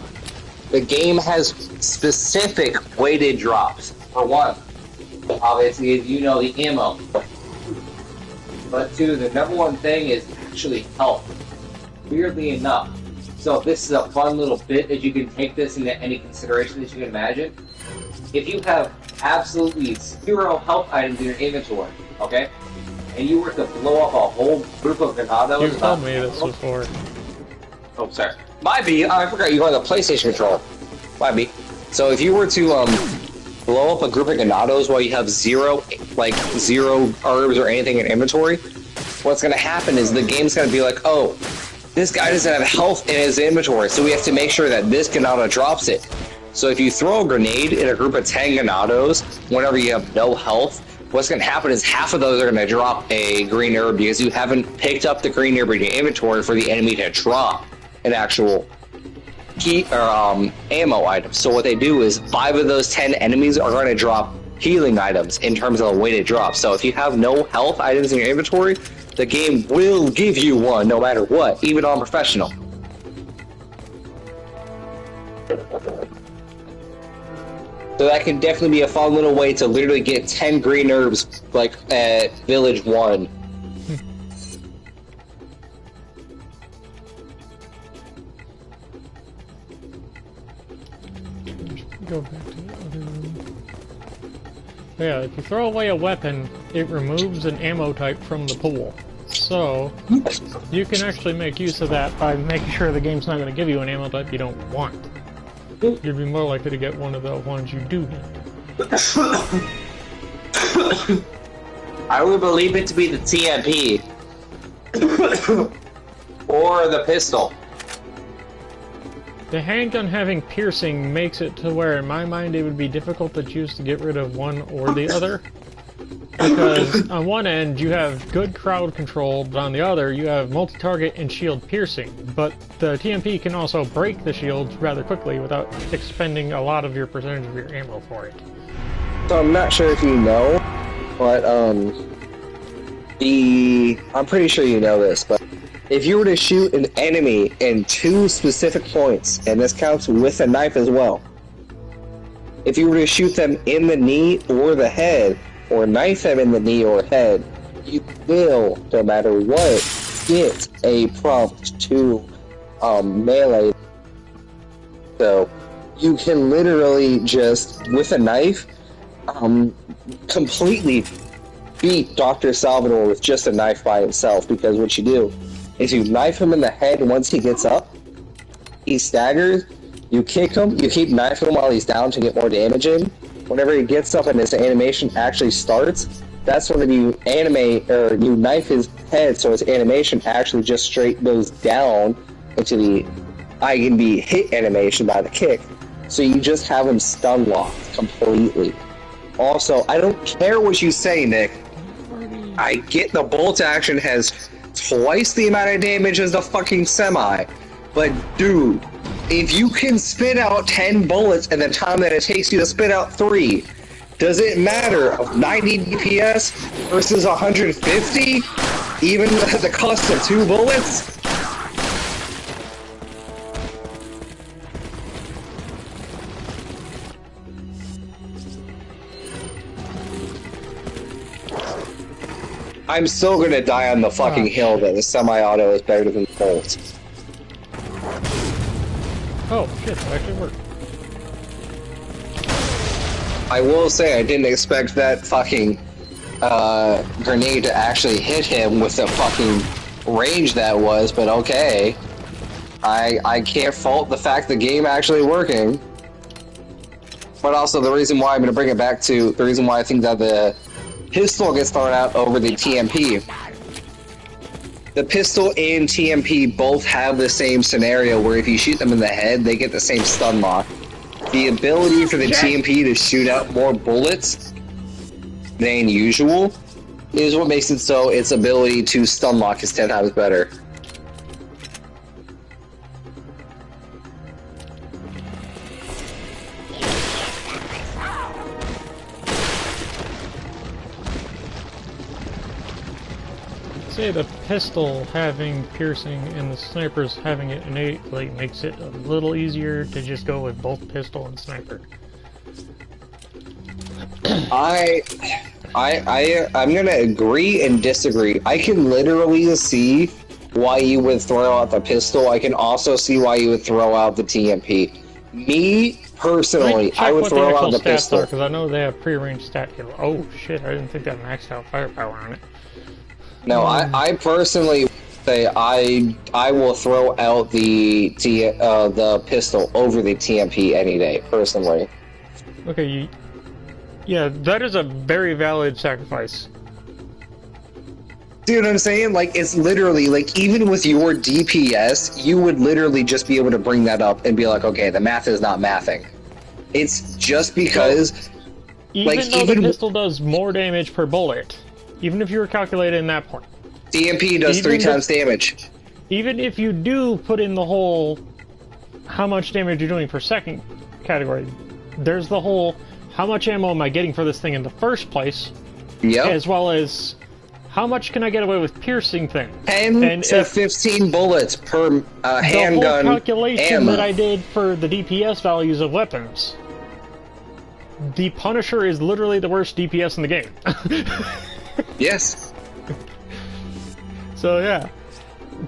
The game has specific weighted drops. For one, obviously, you know the ammo. But two, the number one thing is actually health. Weirdly enough. So this is a fun little bit that you can take this into any consideration that you can imagine. If you have absolutely 0 health items in your inventory, okay? And you were to blow up a whole group of granados... You've told me this before. Oh, sorry. Might be. I forgot you got the PlayStation controller. Might be. So if you were to blow up a group of granados while you have 0 herbs or anything in inventory, what's going to happen is the game's going to be like, oh, this guy doesn't have health in his inventory, so we have to make sure that this granado drops it. So if you throw a grenade in a group of 10 granados, whenever you have no health, what's going to happen is half of those are going to drop a green herb because you haven't picked up the green herb in your inventory for the enemy to drop an actual ammo item. So what they do is 5 of those 10 enemies are going to drop healing items in terms of the weighted drop. So if you have no health items in your inventory, the game will give you one no matter what, even on professional. So that can definitely be a fun little way to literally get 10 green herbs, like at Village 1. Go back to the other room. Yeah, if you throw away a weapon, it removes an ammo type from the pool. So, you can actually make use of that by making sure the game's not going to give you an ammo type you don't want. You'd be more likely to get one of the ones you do need. I would believe it to be the TMP. Or the pistol. The handgun having piercing makes it to where, in my mind, it would be difficult to choose to get rid of one or the other. Because on one end, you have good crowd control, but on the other, you have multi-target and shield piercing. But the TMP can also break the shields rather quickly without expending a lot of your percentage of your ammo for it. So I'm not sure if you know, but I'm pretty sure you know this, but if you were to shoot an enemy in 2 specific points, and this counts with a knife as well, if you were to shoot them in the knee or the head, or knife them in the knee or head, you will, no matter what, get a prompt to melee. So you can literally just, with a knife, completely beat Dr. Salvador with just a knife by himself, because what you do is you knife him in the head once he gets up, he staggers, you kick him, you keep knifing him while he's down to get more damage in. Whenever he gets up and his animation actually starts, that's when you you knife his head so his animation actually just straight goes down into the I can be hit animation by the kick. So you just have him stun locked completely. Also, I don't care what you say, Nick. I get the bolt action has twice the amount of damage as the fucking semi. But dude, if you can spit out 10 bullets in the time that it takes you to spit out 3, does it matter of 90 DPS versus 150? Even at the cost of 2 bullets? I'm still gonna die on the fucking hill that the semi-auto is better than Bolt. Oh shit, that actually worked. I will say I didn't expect that fucking grenade to actually hit him with the fucking range that was, but okay. I can't fault the fact the game actually working. But also the reason why I'm gonna bring it back to the reason why I think that the pistol gets thrown out over the TMP. The pistol and TMP both have the same scenario where if you shoot them in the head, they get the same stun lock. The ability for the TMP to shoot out more bullets than usual is what makes it so its ability to stun lock is 10 times better. Say the pistol having piercing and the snipers having it innately makes it a little easier to just go with both pistol and sniper. I'm gonna agree and disagree. I can literally see why you would throw out the pistol. I can also see why you would throw out the TMP. Me personally, I would throw out the pistol because I know they have prearranged stat heal. Oh shit! I didn't think that maxed out firepower on it. No, I personally say I will throw out the pistol over the TMP any day, personally. Okay, yeah, that is a very valid sacrifice. See what I'm saying? Like, it's literally, like, even with your DPS, you would literally just be able to bring that up and be like, okay, the math is not mathing. It's just because... Even though the pistol does more damage per bullet, even if you were calculating that point. DMP does 3 times damage. Even if you do put in the whole how much damage you're doing per second category, there's the whole how much ammo am I getting for this thing in the first place, as well as how much can I get away with piercing thing. 10 to 15 bullets per handgun the whole calculation ammo. that I did for the DPS values of weapons. The Punisher is literally the worst DPS in the game. Yes. So yeah,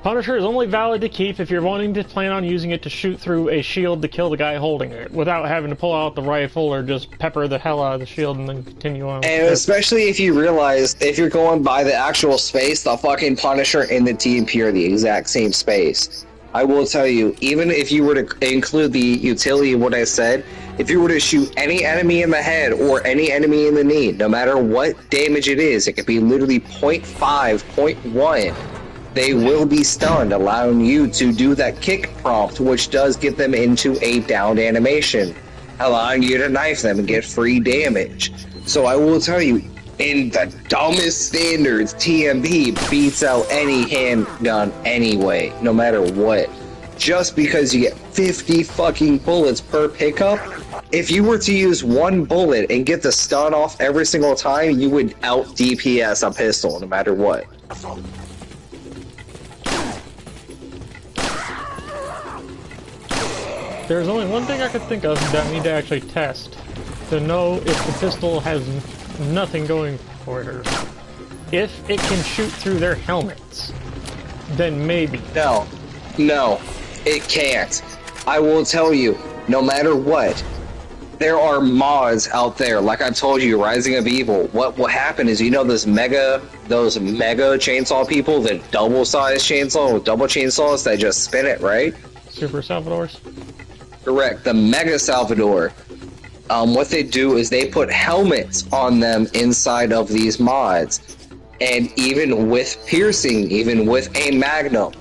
Punisher is only valid to keep if you're wanting to plan on using it to shoot through a shield to kill the guy holding it, without having to pull out the rifle or just pepper the hell out of the shield and then continue on. And especially if you realize, if you're going by the actual space, the fucking Punisher and the TMP are the exact same space. I will tell you, even if you were to include the utility of what I said, if you were to shoot any enemy in the head or any enemy in the knee, no matter what damage it is, it could be literally 0.5, 0.1, they will be stunned, allowing you to do that kick prompt, which does get them into a downed animation, allowing you to knife them and get free damage. So I will tell you, in the dumbest standards, TMP beats out any handgun anyway, no matter what. Just because you get 50 fucking bullets per pickup, if you were to use 1 bullet and get the stun off every single time, you would out DPS a pistol, no matter what. There's only one thing I could think of that I need to actually test to know if the pistol has nothing going for it. If it can shoot through their helmets, then maybe. No, it can't. I will tell you, no matter what, there are mods out there. Like I told you, Rising of Evil. What will happen is, you know, those mega chainsaw people, the double-sized chainsaw with double chainsaws that just spin it, right? Super Salvadors? Correct, the Mega Salvador. What they do is they put helmets on them inside of these mods. And even with piercing, even with a magnum,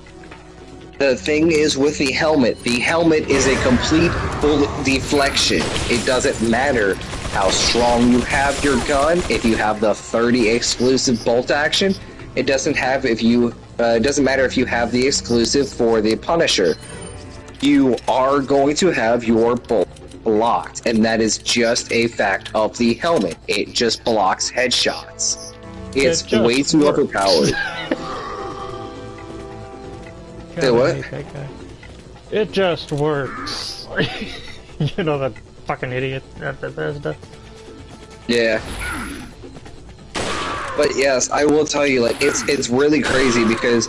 the thing is with the helmet is a complete bullet deflection. It doesn't matter how strong you have your gun. If you have the 30 exclusive bolt action, It doesn't have if you. It doesn't matter if you have the exclusive for the Punisher. You are going to have your bullet blocked, and that is just a fact of the helmet. It just blocks headshots. It's way too overpowered. Say what? It just works. You know, that fucking idiot at Bethesda. Yeah. But yes, I will tell you, like, it's really crazy because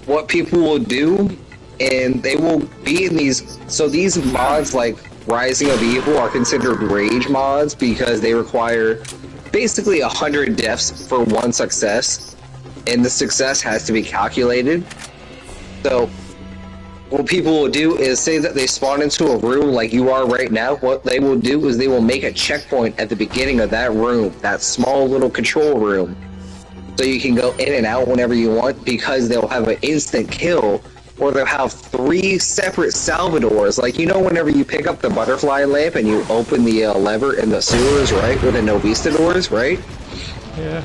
what people will do, and they will be in these. So these mods, like Rising of Evil, are considered rage mods because they require basically 100 deaths for one success, and the success has to be calculated. So what people will do is say that they spawn into a room like you are right now. What they will do is they will make a checkpoint at the beginning of that room, that small little control room, so you can go in and out whenever you want, because they'll have an instant kill, or they'll have 3 separate Salvadors. Like, you know, whenever you pick up the butterfly lamp and you open the lever in the sewers, right, with the Novistadors, right? Yeah.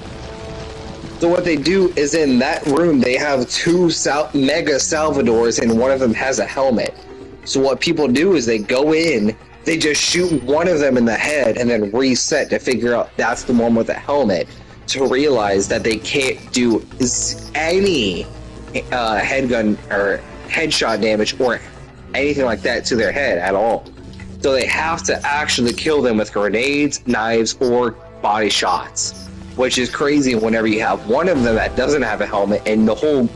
So what they do is in that room they have 2 Mega Salvadors, and one of them has a helmet. So what people do is they go in, they just shoot one of them in the head and then reset to figure out that's the one with the helmet, to realize that they can't do any headgun or headshot damage or anything like that to their head at all. So they have to actually kill them with grenades, knives, or body shots. Which is crazy whenever you have one of them that doesn't have a helmet, and the whole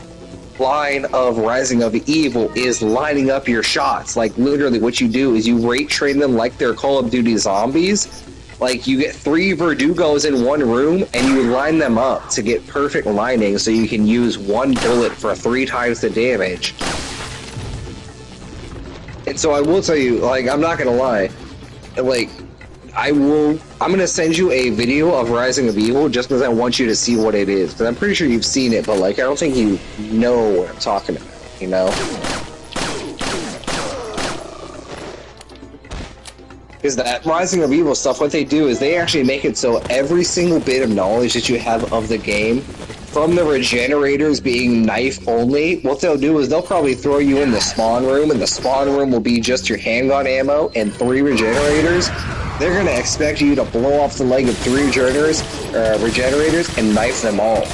line of Rising of Evil is lining up your shots. Like, literally what you do is you rate train them like they're Call of Duty zombies. Like, you get 3 Verdugos in one room, and you line them up to get perfect lining so you can use 1 bullet for 3 times the damage. And so I will tell you, like, I'm not gonna lie, like, I'm gonna send you a video of Rising of Evil just because I want you to see what it is. Because I'm pretty sure you've seen it, but, like, I don't think you know what I'm talking about, you know? Is that Rising of Evil stuff, what they do is they actually make it so every single bit of knowledge that you have of the game, from the regenerators being knife only, what they'll do is they'll probably throw you in the spawn room, and the spawn room will be just your handgun ammo and 3 regenerators. They're gonna expect you to blow off the leg of 3 regenerators and knife them all.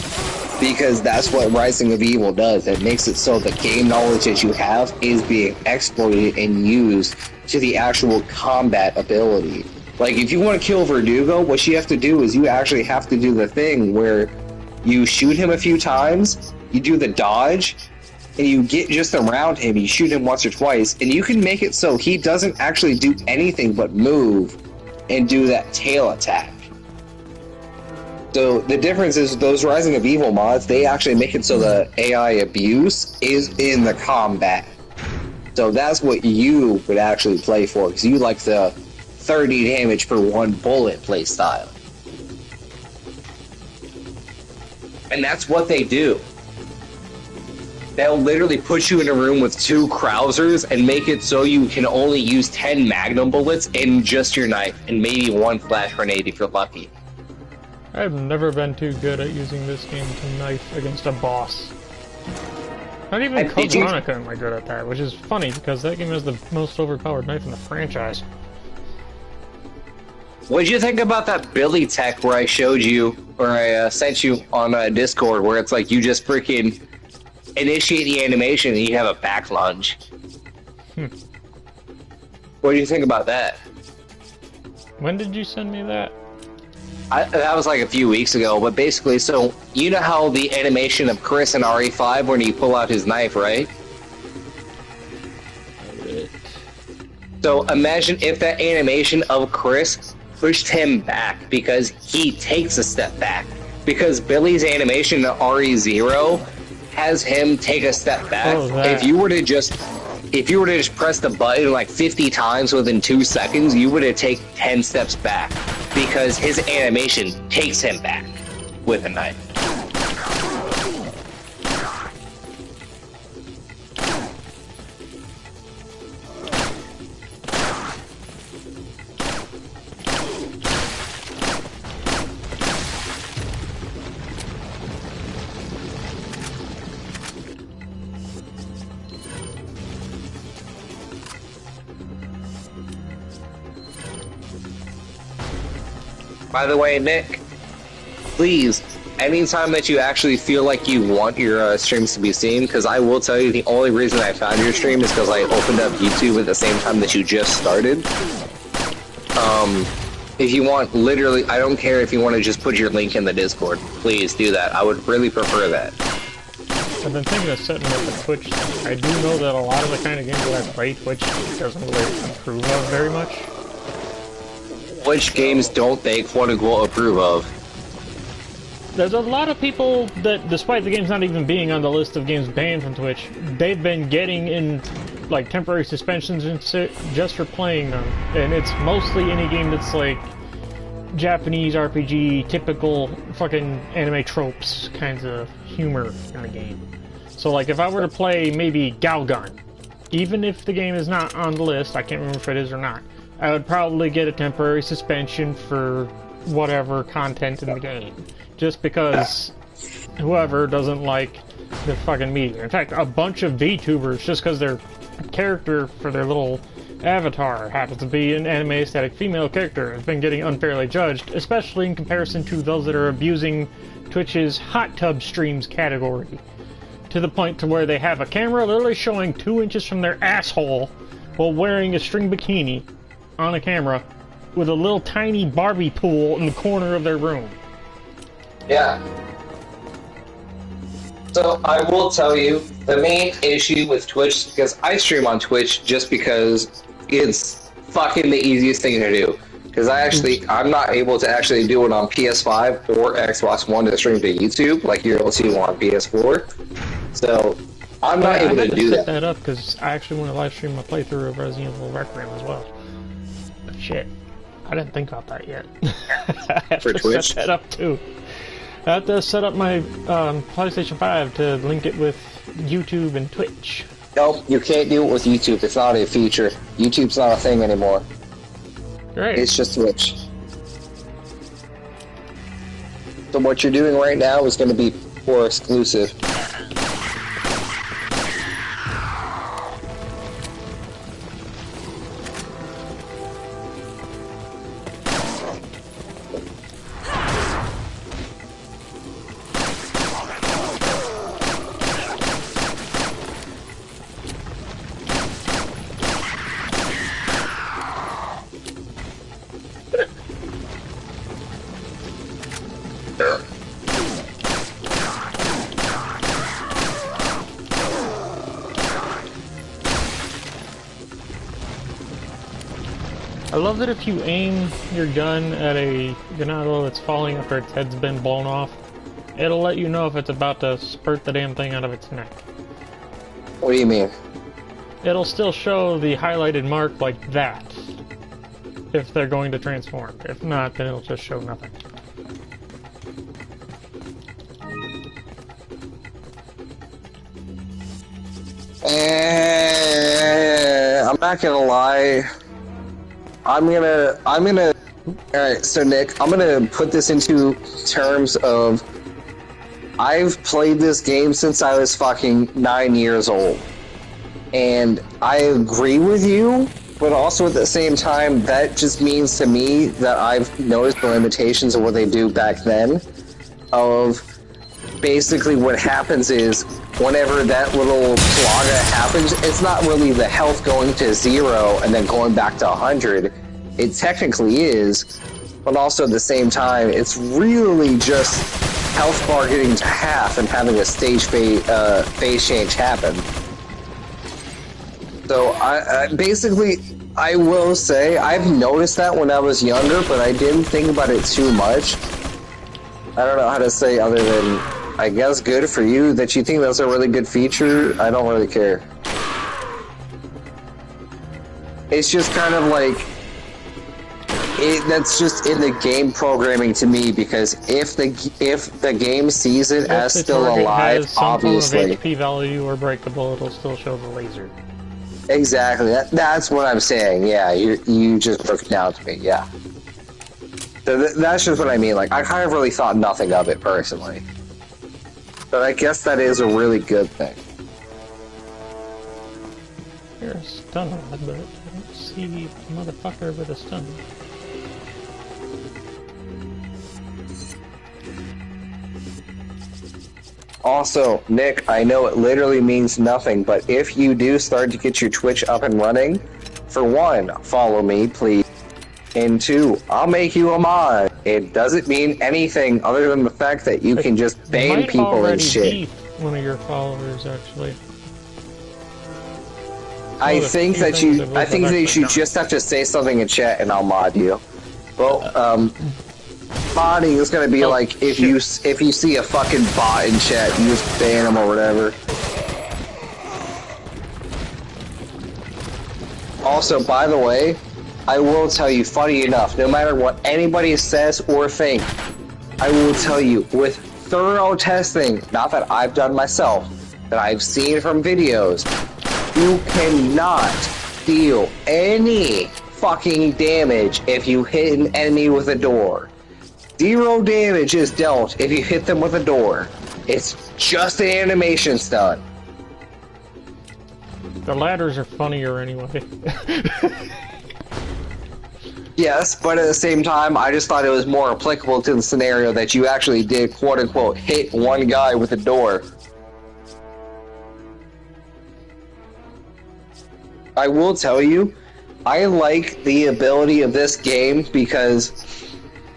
Because that's what Rising of Evil does. It makes it so the game knowledge that you have is being exploited and used to the actual combat ability. Like, if you want to kill Verdugo, what you have to do is you actually have to do the thing where you shoot him a few times, you do the dodge, and you get just around him, you shoot him once or twice, and you can make it so he doesn't actually do anything but move and do that tail attack. So the difference is those Rising of Evil mods, they actually make it so the AI abuse is in the combat. So that's what you would actually play for, because you like the 30 damage per 1 bullet play style. And that's what they do. They'll literally put you in a room with 2 Krausers and make it so you can only use 10 Magnum bullets in just your knife, and maybe 1 flash grenade if you're lucky. I've never been too good at using this game to knife against a boss. Not even Code Veronica am I good at that, which is funny because that game has the most overpowered knife in the franchise. What did you think about that Billy tech where I showed you, or I sent you on Discord, where it's like you just freaking initiate the animation and you have a back lunge? What do you think about that? When did you send me that? That was like a few weeks ago, but basically, so you know how the animation of Chris in RE5 when he pull out his knife, right? So imagine if that animation of Chris pushed him back because he takes a step back. Because Billy's animation in RE0 has him take a step back. If you were to just press the button like 50 times within 2 seconds, you would have taken 10 steps back. Because his animation takes him back with a knife. By the way, Nick, please, anytime that you actually feel like you want your streams to be seen, because I will tell you the only reason I found your stream is because I opened up YouTube at the same time that you just started. If you want, literally, I don't care if you want to just put your link in the Discord. Please do that. I would really prefer that. I've been thinking of setting up a Twitch. I do know that a lot of the kind of games that I play, Twitch doesn't really approve of very much. Which games don't they quote-unquote approve of? There's a lot of people that, despite the games not even being on the list of games banned from Twitch, they've been getting in, like, temporary suspensions and shit just for playing them. And it's mostly any game that's, like, Japanese RPG, typical fucking anime tropes kinds of humor in the game. So, like, if I were to play maybe Galgun, even if the game is not on the list, I can't remember if it is or not, I would probably get a temporary suspension for whatever content in the game. Just because whoever doesn't like the fucking media. In fact, a bunch of VTubers, just because their character for their little avatar happens to be an anime aesthetic female character, has been getting unfairly judged, especially in comparison to those that are abusing Twitch's hot tub streams category. To the point to where they have a camera literally showing 2 inches from their asshole while wearing a string bikini on a camera with a little tiny Barbie pool in the corner of their room. Yeah. So I will tell you, the main issue with Twitch, because I stream on Twitch just because it's fucking the easiest thing to do. Because I'm not able to actually do it on PS5 or Xbox One to stream to YouTube, like you're able to on PS4. So I'm not able to do that. I set that up because I actually want to live stream my playthrough of Resident Evil Requiem as well. But shit, I didn't think about that yet. I have For to Twitch? set that up too. I have to set up my PlayStation 5 to link it with YouTube and Twitch. Nope, you can't do it with YouTube. It's not a feature. YouTube's not a thing anymore. Great. It's just Twitch. So what you're doing right now is going to be for exclusive. I love that if you aim your gun at a ganado that's falling after its head's been blown off, it'll let you know if it's about to spurt the damn thing out of its neck. What do you mean? It'll still show the highlighted mark like that, if they're going to transform. If not, then it'll just show nothing. I'm not gonna lie. Alright, so Nick, I'm gonna put this into terms of I've played this game since I was fucking 9 years old. And I agree with you, but also at the same time, that just means to me that I've noticed the limitations of what they do back then. Of basically what happens is, whenever that little plaga happens, it's not really the health going to 0 and then going back to 100. It technically is, but also at the same time, it's really just health bar getting to half and having a stage phase change happen. So I will say, I've noticed that when I was younger, but I didn't think about it too much. I don't know how to say other than, I guess good for you that you think that's a really good feature. I don't really care. It's just kind of like, that's just in the game programming to me, because if the game sees it as still alive, obviously. If HP value or breakable, it'll still show the laser. Exactly. That's what I'm saying. Yeah, you just broke it down to me. Yeah. So that's just what I mean. Like, I kind of really thought nothing of it personally, but I guess that is a really good thing. You're a stun rod, but I don't see the motherfucker with a stun. Also, Nick, I know it literally means nothing, but if you do start to get your Twitch up and running, for one, follow me, please. And two, I'll make you a mod. It doesn't mean anything other than the fact that you can just ban people and shit. One of your followers, actually. I think that you just have to say something in chat and I'll mod you. Well, modding is gonna be like if you see a fucking bot in chat, you just ban them or whatever. Also, by the way, I will tell you, funny enough, no matter what anybody says or think, I will tell you with thorough testing, not that I've done myself, that I've seen from videos, you cannot deal any fucking damage if you hit an enemy with a door. 0 damage is dealt if you hit them with a door. It's just an animation stunt. The ladders are funnier anyway. Yes, but at the same time, I just thought it was more applicable to the scenario that you actually did, quote-unquote, hit one guy with a door. I will tell you, I like the ability of this game because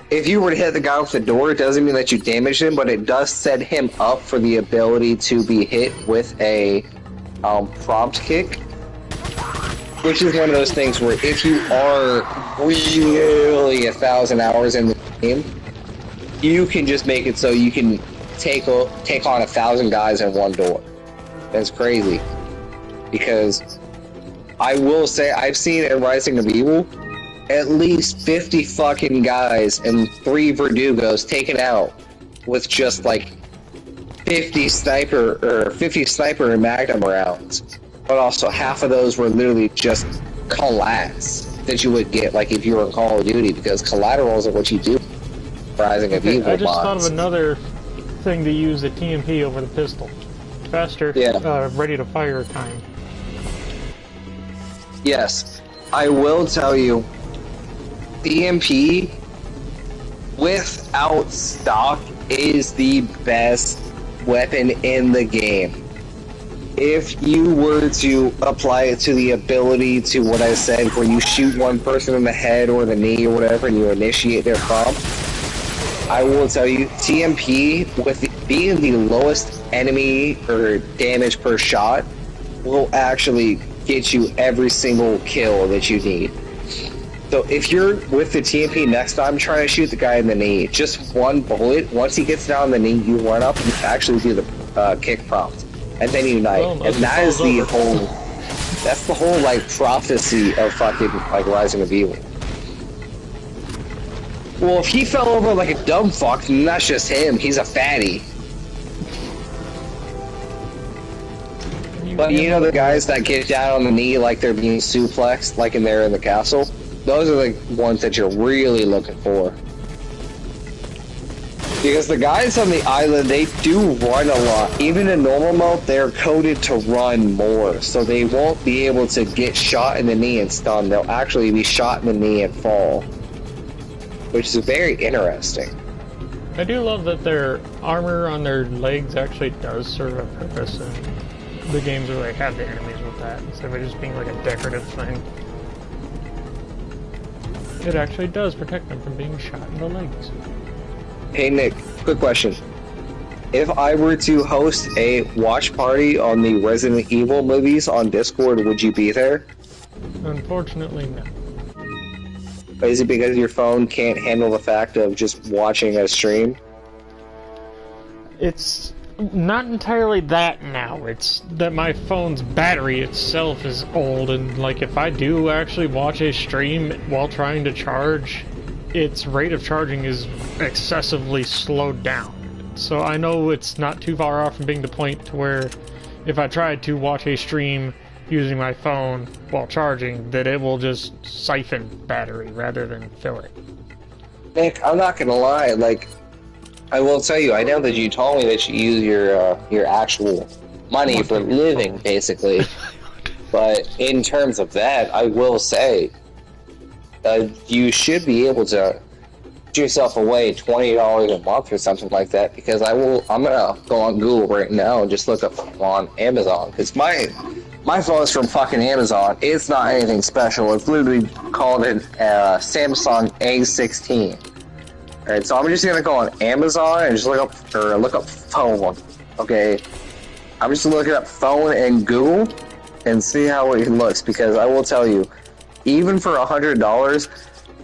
if you were to hit the guy with the door, it doesn't mean that you damage him, but it does set him up for the ability to be hit with a prompt kick. Which is one of those things where if you are really 1,000 hours in the game, you can just make it so you can take on 1,000 guys in one door. That's crazy. Because I will say, I've seen in Rising of Evil, at least 50 fucking guys and 3 Verdugos taken out with just like 50 sniper and magnum rounds. But also half of those were literally just collats that you would get like if you were in Call of Duty, because collaterals are what you do. Rising of Evil. I just thought of another thing to use the TMP over the pistol. Faster, ready to fire time. Yes, I will tell you, TMP without stock is the best weapon in the game. If you were to apply it to the ability to what I said, where you shoot one person in the head or the knee or whatever and you initiate their prompt, I will tell you, TMP, with being the lowest enemy or damage per shot, will actually get you every single kill that you need. So if you're with the TMP next time trying to shoot the guy in the knee, just one bullet, once he gets down the knee, you run up and you actually do the kick prompt. And then unite, and that is the whole, that's the whole, like, prophecy of fucking, like, Rising of Evil. Well, if he fell over like a dumb fuck, then that's just him, he's a fatty. But you know the guys that get down on the knee like they're being suplexed, like in there in the castle? Those are the ones that you're really looking for. Because the guys on the island, they do run a lot. Even in normal mode, they're coded to run more. So they won't be able to get shot in the knee and stun. They'll actually be shot in the knee and fall. Which is very interesting. I do love that their armor on their legs actually does serve a purpose in the games where they have the enemies with that, instead of it just being like a decorative thing. It actually does protect them from being shot in the legs. Hey Nick, quick question. If I were to host a watch party on the Resident Evil movies on Discord, would you be there? Unfortunately, no. Is it because your phone can't handle the fact of just watching a stream? It's not entirely that now. It's that my phone's battery itself is old, and like if I do actually watch a stream while trying to charge, its rate of charging is excessively slowed down. So I know it's not too far off from being the point to where if I tried to watch a stream using my phone while charging, that it will just siphon battery rather than fill it. Nick, I'm not gonna lie, like, I will tell you, I know that you told me that you use your actual money for living, basically. But in terms of that, I will say, you should be able to yourself away $20 a month or something like that, because I'm gonna go on Google right now and just look up on Amazon, because my phone is from fucking Amazon. It's not anything special. It's literally called a Samsung A16. Alright, so I'm just gonna go on Amazon and just look up phone. Okay, I'm just looking up phone and Google and see how it looks, because I will tell you, even for $100,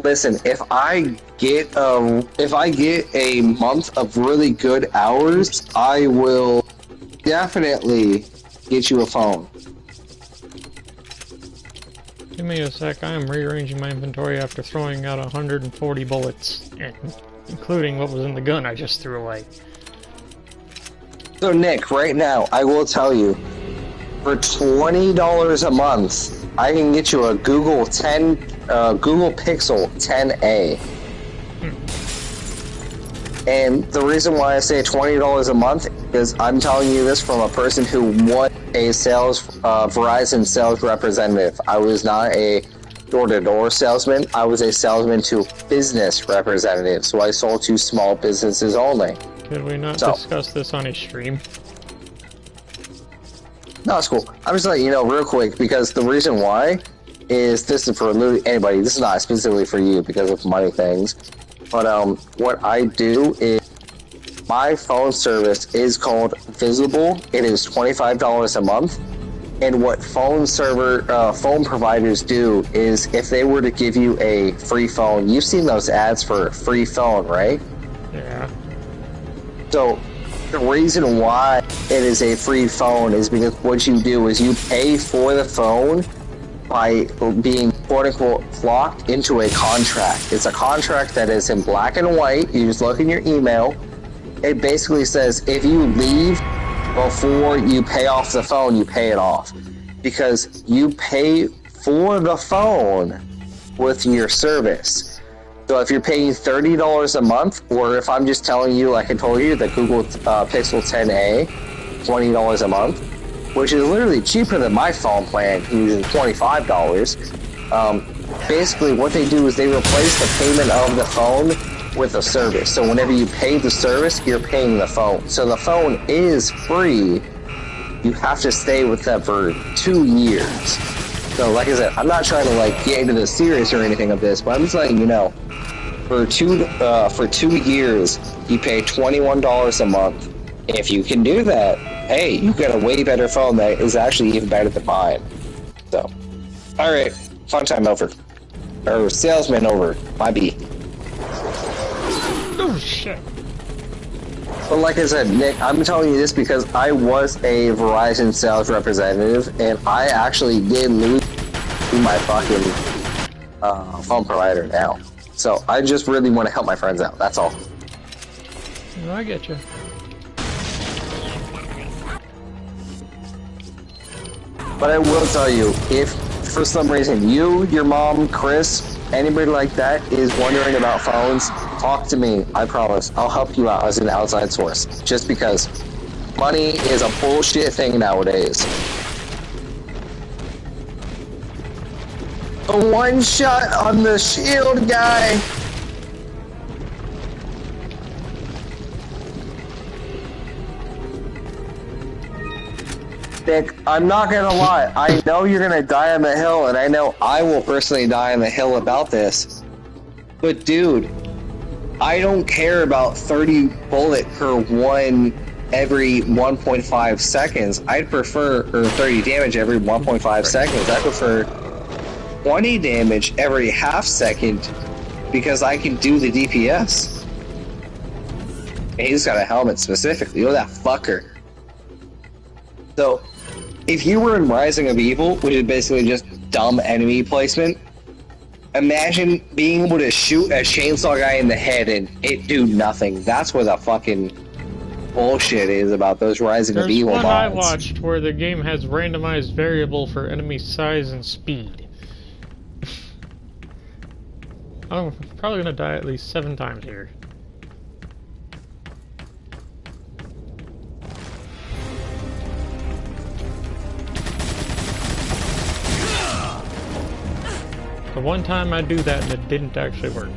listen, if I get a month of really good hours, I will definitely get you a phone. Give me a sec, I am rearranging my inventory after throwing out 140 bullets, including what was in the gun I just threw away. So Nick, right now, I will tell you, for $20 a month, I can get you a Google Pixel 10a. And the reason why I say $20 a month is I'm telling you this from a person who was a Verizon sales representative. I was not a door-to-door salesman. I was a salesman to business representative. So I sold to small businesses only. Could we not discuss this on a stream? No, it's cool. I'm just letting you know real quick, because the reason why is this is for literally anybody. This is not specifically for you because of money things. But what I do is my phone service is called Visible. It is $25 a month. And what phone providers do is, if they were to give you a free phone, you've seen those ads for a free phone, right? Yeah. So the reason why it is a free phone is because what you do is you pay for the phone by being quote-unquote locked into a contract. It's a contract that is in black and white. You just look in your email. It basically says if you leave before you pay off the phone, you pay it off. Because you pay for the phone with your service. So if you're paying $30 a month, or if I'm just telling you, like I told you, the Google Pixel 10a, $20 a month, which is literally cheaper than my phone plan, using $25. Basically, what they do is they replace the payment of the phone with a service. So whenever you pay the service, you're paying the phone. So the phone is free. You have to stay with them for 2 years. So like I said, I'm not trying to get into the serious or anything of this, but I'm just letting you know. For 2 years, you pay $21 a month. If you can do that, hey, you get a way better phone that is actually even better than mine. So, alright, fun time over. Or salesman over, my B. Oh shit. But like I said, Nick, I'm telling you this because I was a Verizon sales representative, and I actually did lose my fucking phone provider now. So I just really want to help my friends out, that's all. No, I get you. But I will tell you, if for some reason you, your mom, Chris, anybody like that is wondering about phones, talk to me. I promise. I'll help you out as an outside source. Just because money is a bullshit thing nowadays. A one shot on the shield guy. Nick, I'm not gonna lie, I know you're gonna die on the hill, and I know I will personally die on the hill about this. But dude, I don't care about 30 bullet per one every 1.5 seconds. I'd prefer, or 30 damage every 1.5 seconds. I prefer 20 damage every half second, because I can do the DPS. And he's got a helmet specifically. Look at that fucker. So, if you were in Rising of Evil, which is basically just dumb enemy placement, imagine being able to shoot a chainsaw guy in the head and it do nothing. That's where the fucking bullshit is about those Rising of Evil mods. There's one I watched where the game has randomized variable for enemy size and speed. I'm probably gonna die at least 7 times here. The one time I do that and it didn't actually work.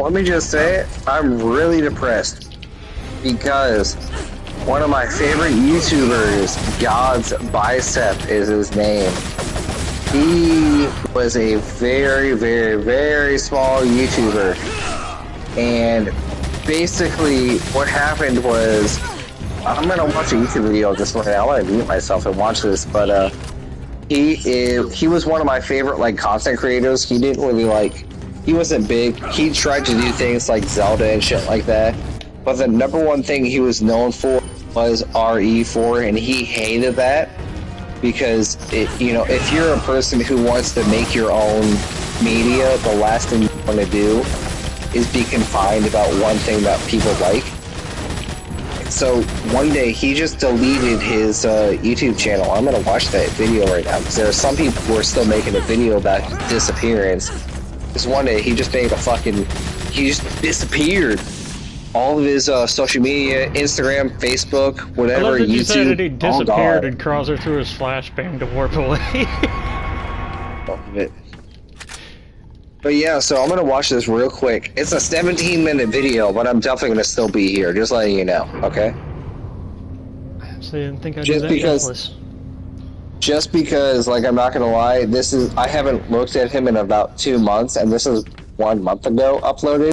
let me just say it, I'm really depressed because one of my favorite YouTubers, God's Bicep is his name. He was a very, very, very small YouTuber, and basically what happened was, I'm gonna watch a YouTube video this morning. I want to mute myself and watch this, but he was one of my favorite like content creators. He didn't really like, he wasn't big. He tried to do things like Zelda and shit like that, but the number one thing he was known for was RE4, and he hated that because you know, if you're a person who wants to make your own media, the last thing you want to do is be confined about one thing that people like. So one day he just deleted his YouTube channel. I'm gonna watch that video right now because there are some people who are still making a video about his disappearance. Because one day he just made he just disappeared. All of his social media, Instagram, Facebook, whatever, I love that YouTube. You said that he disappeared and Krauser threw his flashbang to warp away. But yeah, so I'm gonna watch this real quick. It's a 17-minute video, but I'm definitely gonna still be here, just letting you know, okay? So I didn't think I'd do that. Just because, like, I'm not gonna lie, I haven't looked at him in about 2 months, and this is 1 month ago uploaded.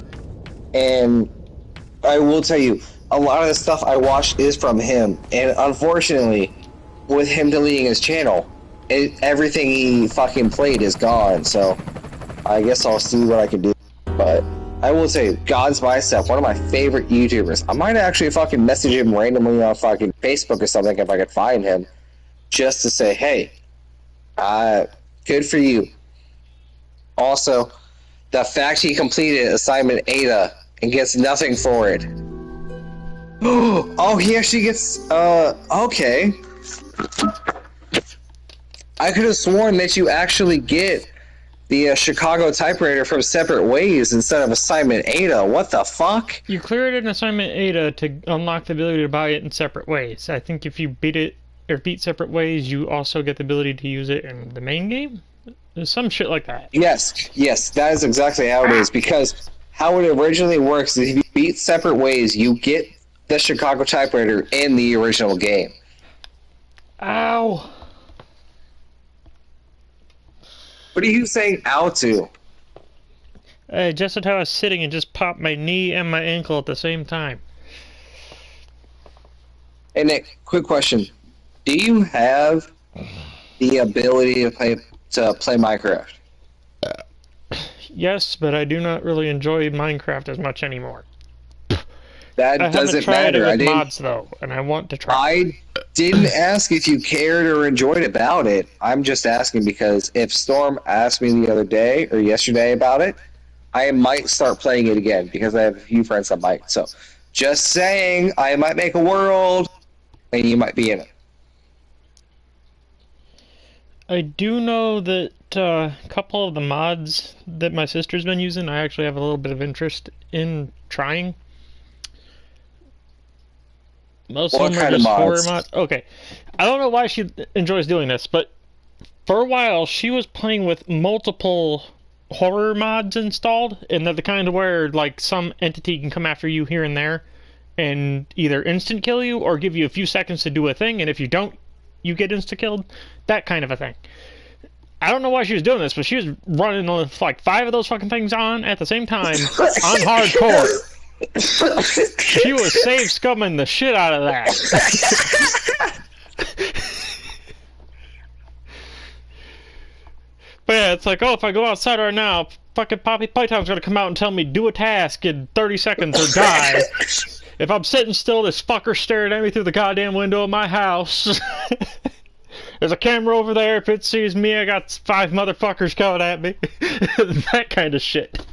And I will tell you, a lot of the stuff I watched is from him, and unfortunately, with him deleting his channel, everything he fucking played is gone, so I guess I'll see what I can do. But I will say, God's Bicep, one of my favorite YouTubers. I might actually fucking message him randomly on fucking Facebook or something if I could find him, just to say, hey, good for you. Also, the fact he completed assignment Ada and gets nothing for it. Oh, he actually gets, okay. I could have sworn that you actually get the Chicago typewriter from Separate Ways instead of assignment Ada. What the fuck? You cleared an assignment Ada to unlock the ability to buy it in Separate Ways. I think if you beat Separate Ways, you also get the ability to use it in the main game? There's some shit like that. Yes, that is exactly how it is, because how it originally works is if you beat Separate Ways, you get the Chicago typewriter in the original game. Ow! What are you saying ow to? Just as I was sitting and just popped my knee and my ankle at the same time. Hey Nick, quick question. Do you have the ability to play Minecraft? Yes, but I do not really enjoy Minecraft as much anymore. That doesn't matter. I haven't tried it with mods though, and I want to try. I didn't ask if you cared or enjoyed about it. I'm just asking because if Storm asked me the other day or yesterday about it, I might start playing it again because I have a few friends that might. So, just saying, I might make a world, and you might be in it. I do know that a couple of the mods that my sister's been using, I actually have a little bit of interest in trying. Most of them are just horror mods. Okay, I don't know why she enjoys doing this, but for a while she was playing with multiple horror mods installed, and they're the kind of where like some entity can come after you here and there and either instant kill you or give you a few seconds to do a thing, and if you don't, you get insta killed. That kind of a thing. I don't know why she was doing this, but she was running like 5 of those fucking things on at the same time on hardcore. She was save scumming the shit out of that. But yeah, it's like, oh, if I go outside right now, fucking Poppy Python's gonna come out and tell me do a task in 30 seconds or die. If I'm sitting still, this fucker staring at me through the goddamn window of my house. There's a camera over there. If it sees me, I got 5 motherfuckers coming at me. That kind of shit.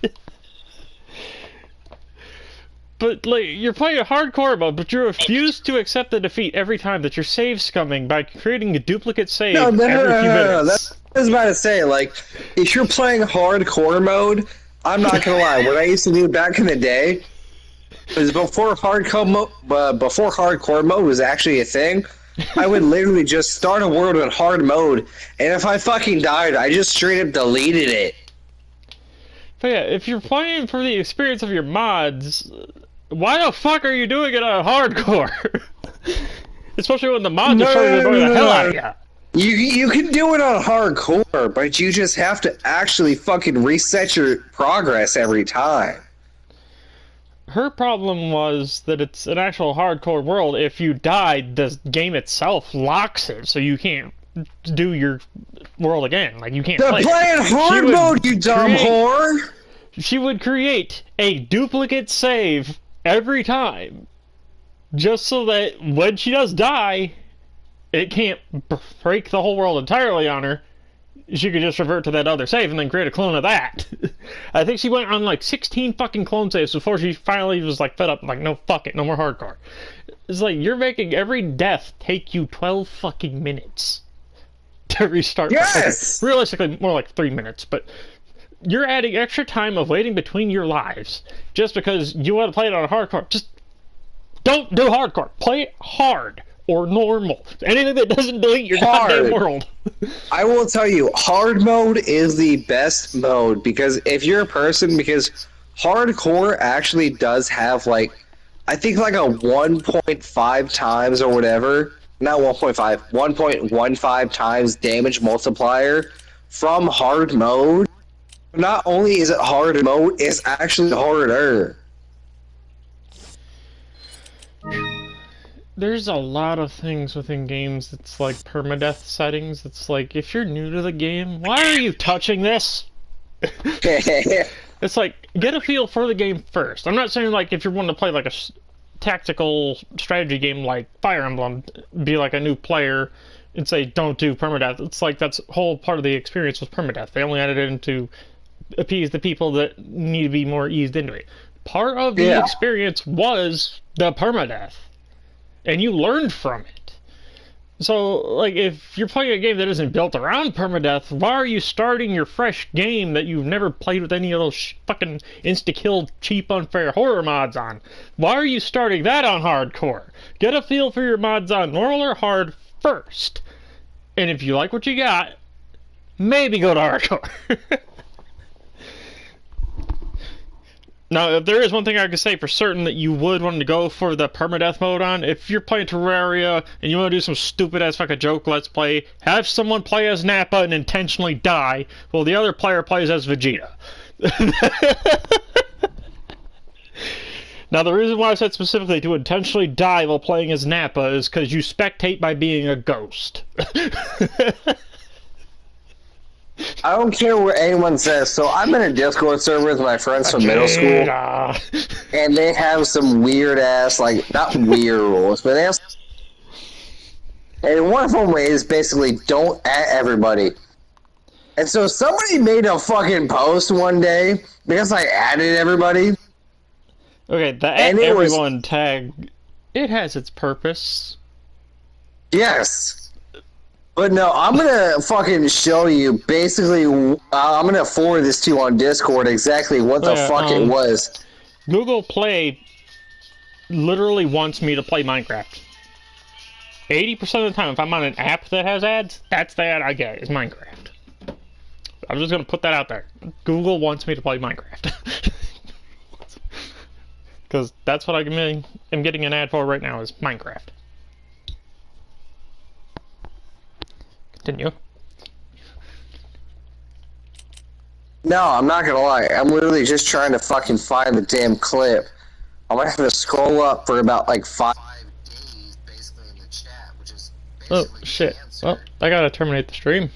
But like, you're playing a hardcore mode, but you refuse to accept the defeat every time that you're save scumming by creating a duplicate save every few minutes. That's what I was about to say. Like, if you're playing hardcore mode, I'm not gonna lie. What I used to do back in the day was before hardcore mode was actually a thing. I would literally just start a world in hard mode, and if I fucking died, I just straight up deleted it. But yeah, if you're playing for the experience of your mods, why the fuck are you doing it on hardcore? Especially when the mods are starting to annoy the hell out of you. You can do it on hardcore, but you just have to actually fucking reset your progress every time. Her problem was that it's an actual hardcore world. If you died, the game itself locks it, so you can't do your world again. Like, you can't play playing hard mode, you dumb whore! She would create a duplicate save every time, just so that when she does die, it can't break the whole world entirely on her. She could just revert to that other save and then create a clone of that. I think she went on like 16 fucking clone saves before she finally was like fed up, like, no, fuck it, no more hardcore. It's like, you're making every death take you 12 fucking minutes to restart. Yes! Like, realistically, more like 3 minutes, but you're adding extra time of waiting between your lives just because you want to play it on hardcore. Just don't do hardcore. Play it hard. Or normal. Anything that doesn't delete your goddamn world. I will tell you, hard mode is the best mode, because if you're a person, because hardcore actually does have, like, I think like a 1.5 times or whatever, not 1.5, 1.15 times damage multiplier from hard mode. Not only is it hard mode, it's actually harder. There's a lot of things within games that's like permadeath settings. It's like, if you're new to the game, why are you touching this? It's like, get a feel for the game first. I'm not saying like if you're wanting to play like a tactical strategy game like Fire Emblem, be like a new player and say don't do permadeath. It's like that's whole part of the experience with permadeath. They only added it in to appease the people that need to be more eased into it. Part of the experience was the permadeath. And you learned from it. So, like, if you're playing a game that isn't built around permadeath, why are you starting your fresh game that you've never played with any of those fucking insta-kill, cheap, unfair horror mods on? Why are you starting that on hardcore? Get a feel for your mods on normal or hard first. And if you like what you got, maybe go to hardcore. Now, if there is one thing I could say for certain that you would want to go for the permadeath mode on, if you're playing Terraria and you want to do some stupid-ass fucking joke let's play, have someone play as Nappa and intentionally die, while the other player plays as Vegeta. Now, the reason why I said specifically to intentionally die while playing as Nappa is because you spectate by being a ghost. I don't care what anyone says. So I'm in a Discord server with my friends from middle school, and they have some weird ass, like, not weird rules, but they have. And one of them is basically don't at everybody. And so somebody made a fucking post one day because I added everybody. Okay, the at everyone tag, it has its purpose. Yes. But no, I'm gonna fucking show you. Basically, I'm gonna forward this to you on Discord exactly what the fuck it was. Google Play literally wants me to play Minecraft. 80% of the time, if I'm on an app that has ads, that's the ad I get, is Minecraft. I'm just gonna put that out there. Google wants me to play Minecraft. Because that's what I'm getting an ad for right now, is Minecraft. Continue. No, I'm not gonna lie. I'm literally just trying to fucking find the damn clip. I'm gonna have to scroll up for about like 5 days, basically, in the chat, which is basically oh shit! Well, I gotta terminate the stream.